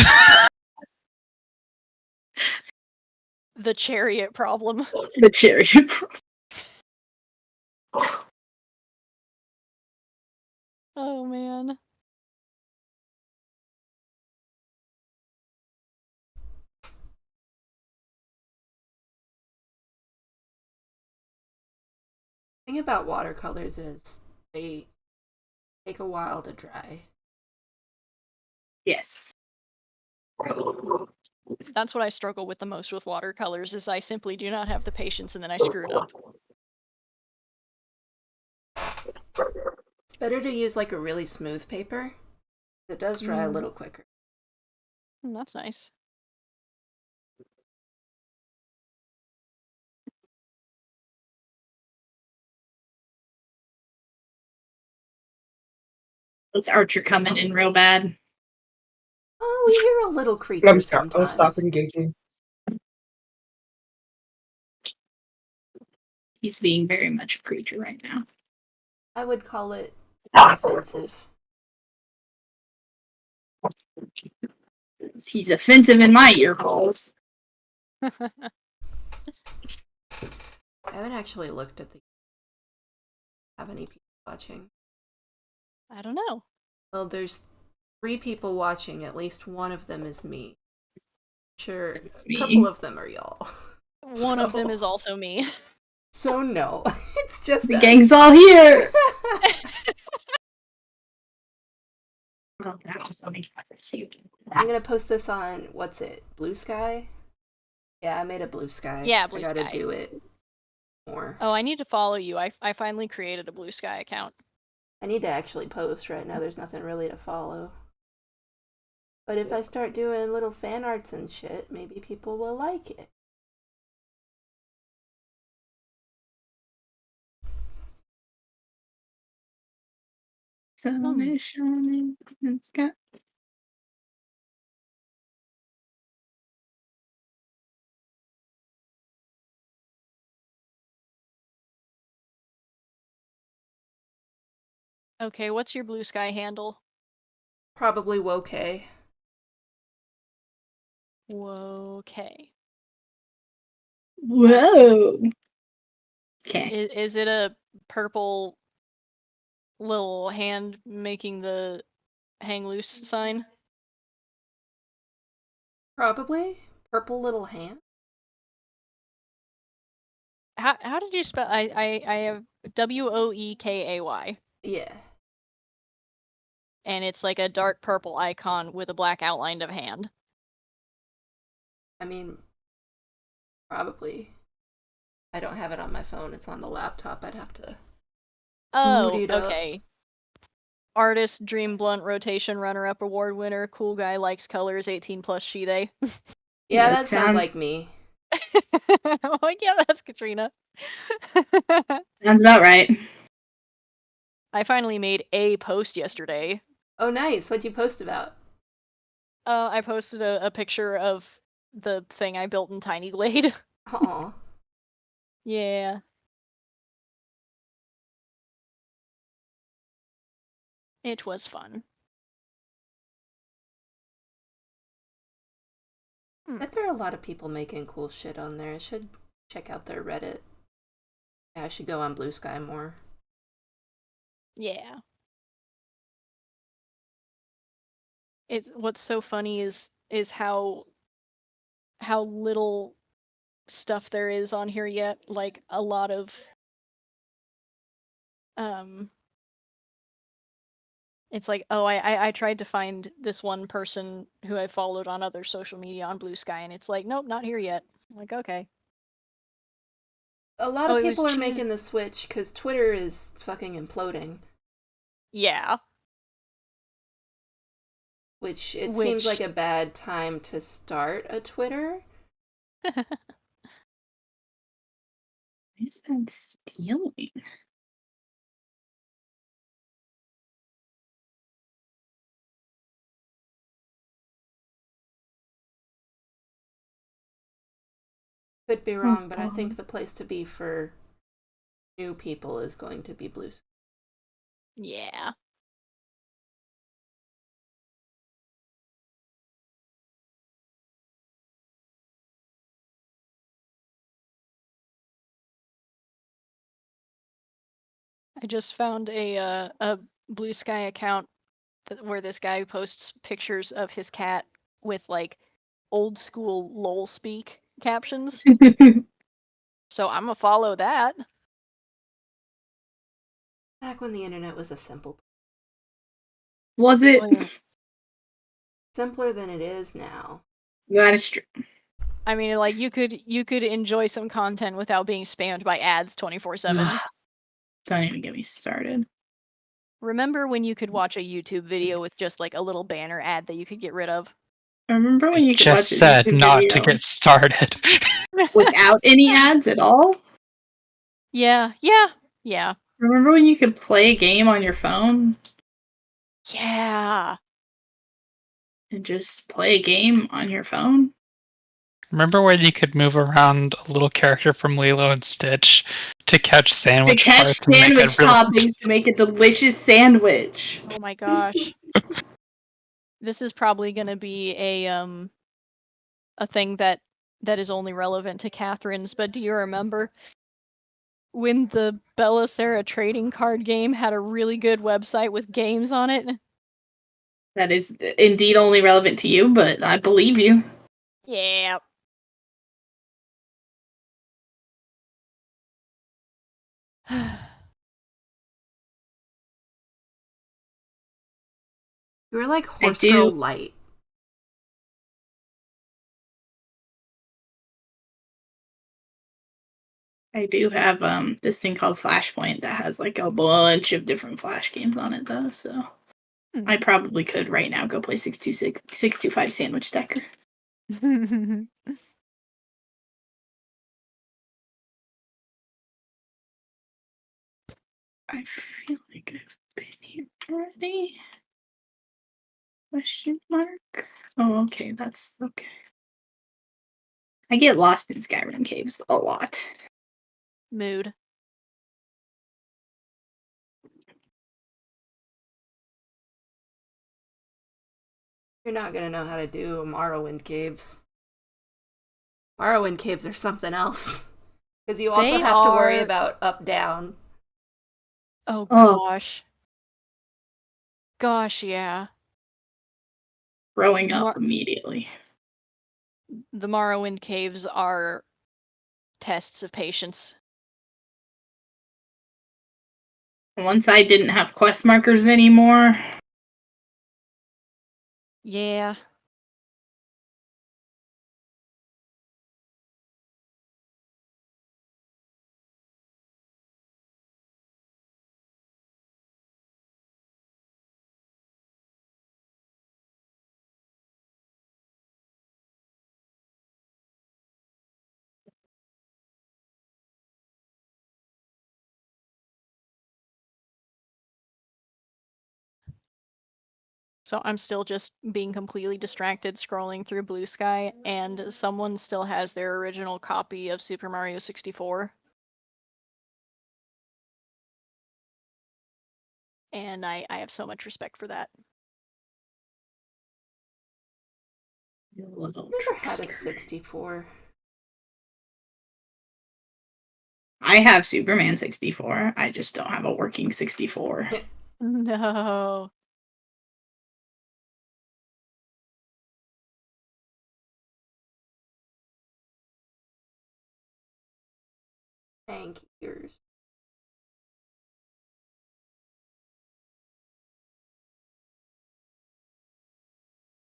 The chariot problem. The chariot problem. Oh man. The thing about watercolors is they take a while to dry. Yes. That's what I struggle with the most with watercolors, is I simply do not have the patience and then I screw it up. It's better to use like a really smooth paper. It does dry a little quicker. That's nice. It's Archer coming in real bad. Oh, we hear a little creature I'll sometimes. stop engaging. He's being very much a creature right now. I would call it offensive. He's offensive in my ear holes. I haven't actually looked at the. Have any people watching? I don't know. Well, there's 3 people watching. At least one of them is me. Sure, It's a me. couple of them are y'all. One of them is also me. So no, it's just The us. gang's all here. I'm gonna post this on what's it? Blue Sky? Yeah, I made a Blue Sky. Yeah, Blue I gotta Sky. do it more. Oh, I need to follow you. I finally created a Blue Sky account. I need to actually post right now. There's nothing really to follow. But if I start doing little fan arts and shit, maybe people will like it. Sun is shining in the sky. Okay, what's your Blue Sky handle? Probably Woke. Whoa, okay. Whoa. Okay. Is it a purple little hand making the hang loose sign? Probably. Purple little hand. How did you spell? I have WOEKAY, Yeah. and it's like a dark purple icon with a black outline of a hand. I mean, probably. I don't have it on my phone. It's on the laptop. I'd have to. Oh, Boot it up. okay. Artist, Dream Blunt Rotation runner-up award winner, cool guy, likes colors, 18 plus she they. Yeah, That that sounds like me. Oh yeah, that's Katrina. Sounds about right. I finally made a post yesterday Oh, nice. What'd you post about? I posted a picture of the thing I built in Tiny Glade. Oh, Yeah. It was fun. I bet there are a lot of people making cool shit on there. I should check out their Reddit. Yeah, I should go on Blue Sky more. Yeah. It's what's so funny is how little stuff there is on here yet. Like a lot of um it's like, oh, I tried to find this one person who I followed on other social media on Blue Sky, and it's like, nope, not here yet. I'm like, okay. A lot Oh, of it was people are cheese. making the switch because Twitter is fucking imploding. Yeah. Which it seems Which like a bad time to start a Twitter. Is that stealing? Could be Oh, wrong, but I God. think the place to be for new people is going to be Blue Sky. yeah. I just found a Blue Sky account where this guy posts pictures of his cat with like old school lol speak captions. So I'm gonna follow that. Back when the internet was a simple, Was it? Oh, yeah. simpler than it is now. That is true. I mean, like you could enjoy some content without being spammed by ads 24/7. Don't even get me started. Remember when you could watch a YouTube video with just like a little banner ad that you could get rid of? I remember when you could Just watch a said YouTube not to video get started. without any ads at all. Yeah. Yeah. Remember when you could play a game on your phone Yeah. and just play a game on your phone? Remember when you could move around a little character from Lilo and Stitch to catch To sandwich catch parts and make sandwich it really toppings to make a delicious sandwich. Oh my gosh. This is probably gonna be a thing that is only relevant to Catherine's, but do you remember when the Bella Sarah trading card game had a really good website with games on it? That is indeed only relevant to you, but I believe you. Yeah. You were like I Horse do. Girl Light. I do have this thing called Flashpoint that has like a bunch of different Flash games on it though, so I probably could right now go play 625 Sandwich Stacker. I feel like I've been here already. Question mark? Oh, okay, that's okay. I get lost in Skyrim caves a lot. Mood. You're not gonna know how to do Morrowind caves. Morrowind caves are something else. Because you also They have to worry are- about up down. Oh Oh. gosh. Gosh, yeah. Growing up Mar- immediately. The Morrowind caves are tests of patience. Once I didn't have quest markers anymore, Yeah. So I'm still just being completely distracted scrolling through Blue Sky, and someone still has their original copy of Super Mario 64. And I have so much respect for that. You little Never had a trickster. 64. I have Superman 64. I just don't have a working 64. No. Thank you.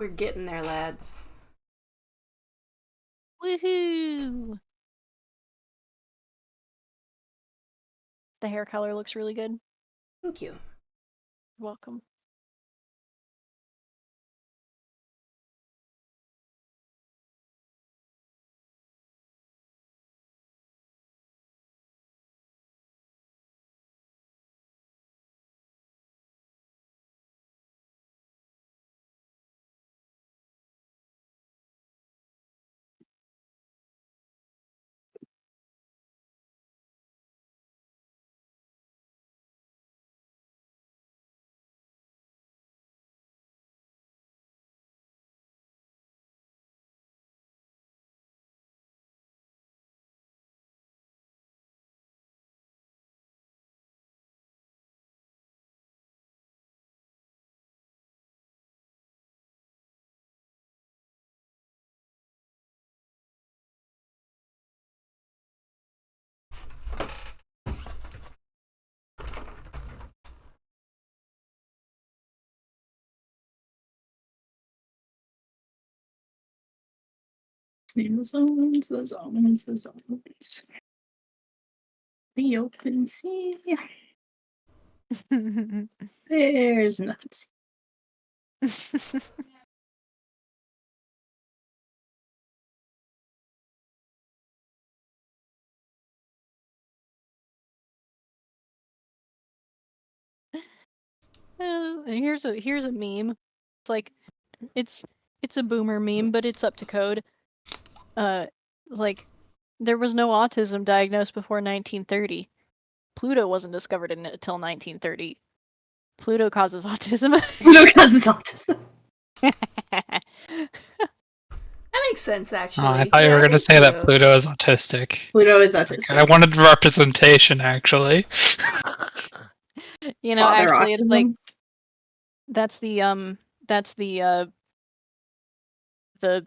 We're getting there, lads. Woohoo! The hair color looks really good. Thank you. Welcome. Name the zones, the zones, the zones. The open sea. There's nothing. Here's a meme. It's like it's a boomer meme, but it's up to code. Like there was no autism diagnosed before 1930. Pluto wasn't discovered until 1930. Pluto causes autism. Pluto causes autism. That makes sense, actually. Oh, I thought you were going to say that Pluto is autistic. Pluto is autistic. I wanted representation, actually. You know, Father actually, it's like autism. that's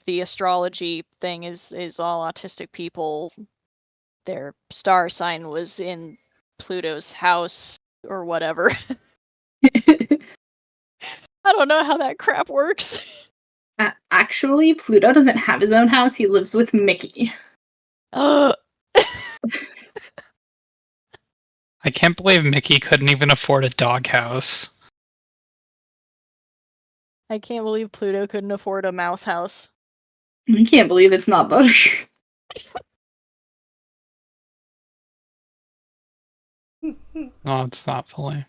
the astrology thing is all autistic people. Their star sign was in Pluto's house or whatever. I don't know how that crap works. Actually, Pluto doesn't have his own house. He lives with Mickey. Ugh. I can't believe Mickey couldn't even afford a doghouse. I can't believe Pluto couldn't afford a mouse house. I can't believe it's not butter. No, it's not fully.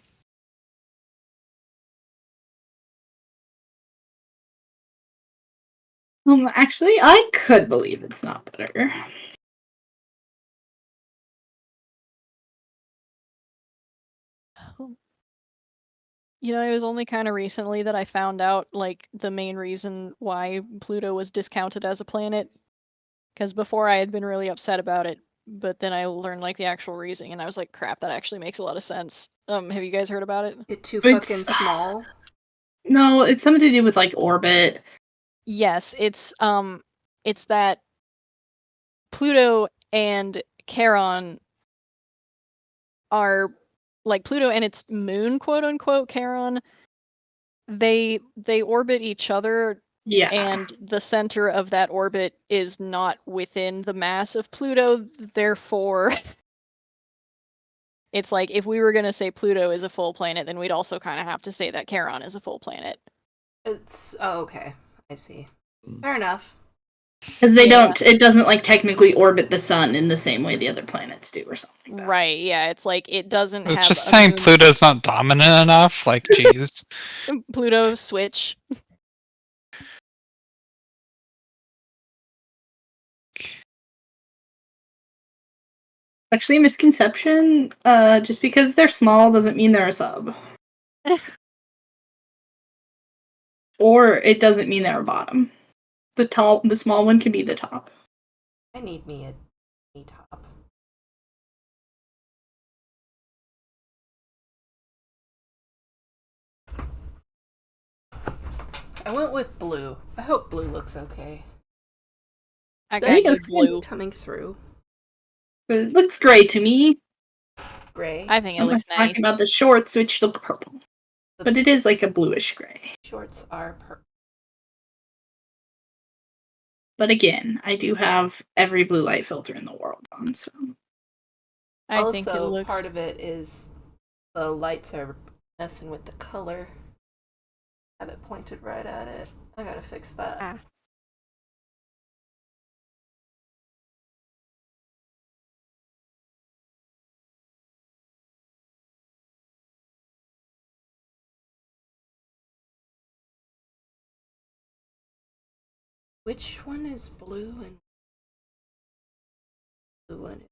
Actually, I could believe it's not butter. You know, it was only kind of recently that I found out, like, the main reason why Pluto was discounted as a planet. Because before I had been really upset about it, but then I learned, like, the actual reason, and I was like, crap, that actually makes a lot of sense. Have you guys heard about it? It's too fucking small. No, it's something to do with, like, orbit. Yes, it's that Pluto and Charon are, like, Pluto and its moon, quote unquote, Charon, they orbit each other, Yeah. and the center of that orbit is not within the mass of Pluto, therefore it's like if we were going to say Pluto is a full planet, then we'd also kind of have to say that Charon is a full planet. It's okay. I see. Fair enough. Because they Yeah. don't, it doesn't like technically orbit the sun in the same way the other planets do or something like that. Right, yeah, it's like it doesn't It's have just a saying moon. Pluto's not dominant enough. Like, geez. Pluto switch. Actually, misconception, just because they're small doesn't mean they're a sub. Or it doesn't mean they're a bottom. The small one can be the top. I need me a top. I went with blue. I hope blue looks okay. I Is got that you Yes. blue. coming through? It looks gray to me. Gray. I think it Unless looks we're nice. talking about the shorts, which look purple. But it is like a bluish gray. Shorts are purple. But again, I do have every blue light filter in the world on, so. I think it Also, looks. part of it is the lights are messing with the color. Have it pointed right at it. I gotta fix that. Ah. Which one is blue and blue one is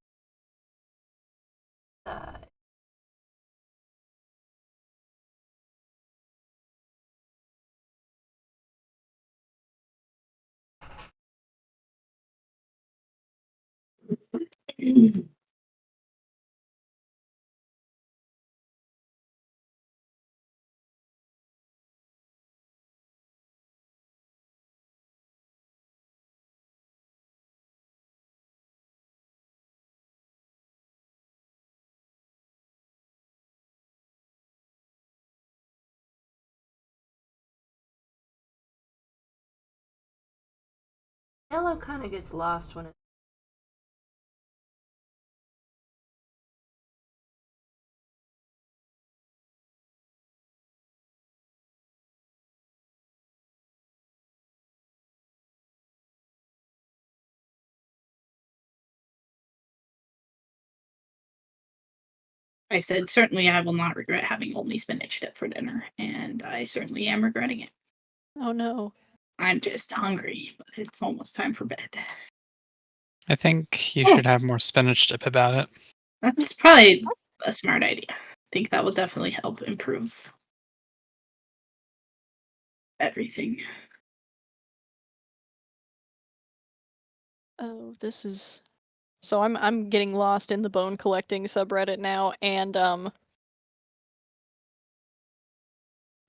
yellow kind of gets lost when it. I said, certainly I will not regret having only spinach dip for dinner, and I certainly am regretting it. Oh no. I'm just hungry, but it's almost time for bed. I think you Oh. should have more spinach dip about it. That's probably a smart idea. I think that will definitely help improve everything. Oh, this is. So I'm getting lost in the bone collecting subreddit now, and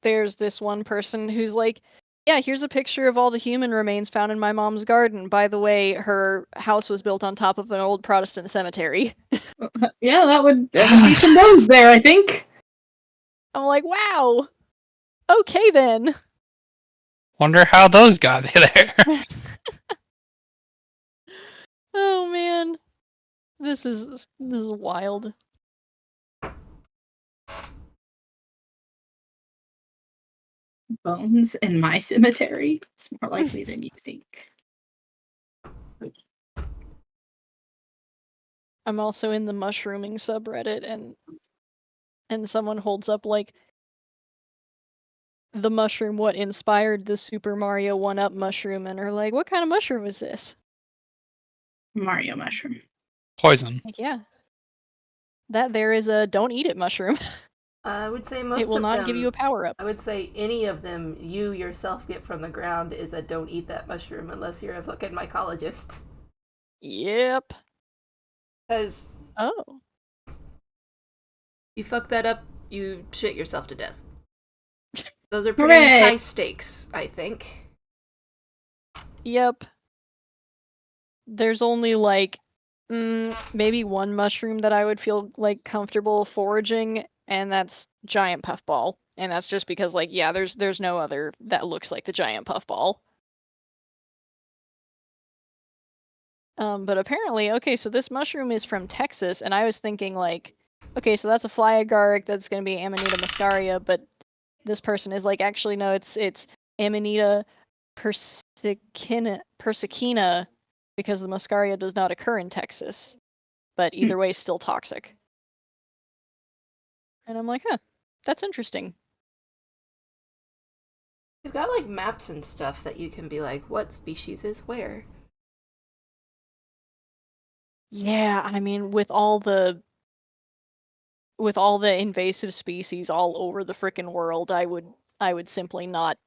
there's this one person who's like, yeah, here's a picture of all the human remains found in my mom's garden. By the way, her house was built on top of an old Protestant cemetery. Yeah, that would be some bones there, I think. I'm like, wow. Okay then. Wonder how those got there. Oh man. This is wild. Bones in my cemetery. It's more likely than you think. I'm also in the mushrooming subreddit, and someone holds up like the mushroom what inspired the Super Mario 1-Up mushroom, and are like, what kind of mushroom is this? Mario mushroom. Poison. Like, yeah. That there is a don't eat it mushroom. I would say most It will of not them, give you a power up. I would say any of them you yourself get from the ground is a don't eat that mushroom unless you're a fucking mycologist. Yep. Because Oh. you fuck that up, you shit yourself to death. Those are pretty Hooray! high stakes, I think. Yep. There's only like maybe one mushroom that I would feel like comfortable foraging, and that's giant puffball. And that's just because like yeah, there's no other that looks like the giant puffball. But apparently, okay, so this mushroom is from Texas, and I was thinking like, okay, so that's a fly agaric, that's gonna be Amanita muscaria, but this person is like, actually no, it's Amanita Persicina because the Muscaria does not occur in Texas. But either way, still toxic. And I'm like, huh, that's interesting. You've got like maps and stuff that you can be like, what species is where? Yeah, I mean, with all the invasive species all over the frickin' world, I would simply not.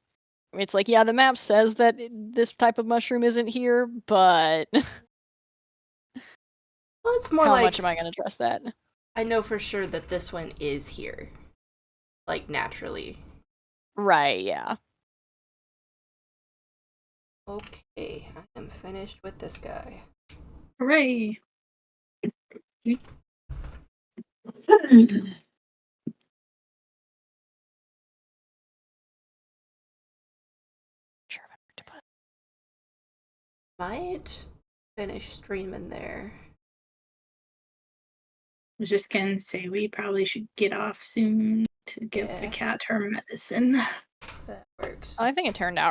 It's like, yeah, the map says that this type of mushroom isn't here, but Well, it's more how like much am I gonna trust that? I know for sure that this one is here. Like naturally. Right, yeah. Okay, I am finished with this guy. Hooray! Sure, if I were to put- Might finish streaming there. I was just gonna say we probably should get off soon to give the Yeah. cat her medicine. That works. I think it turned out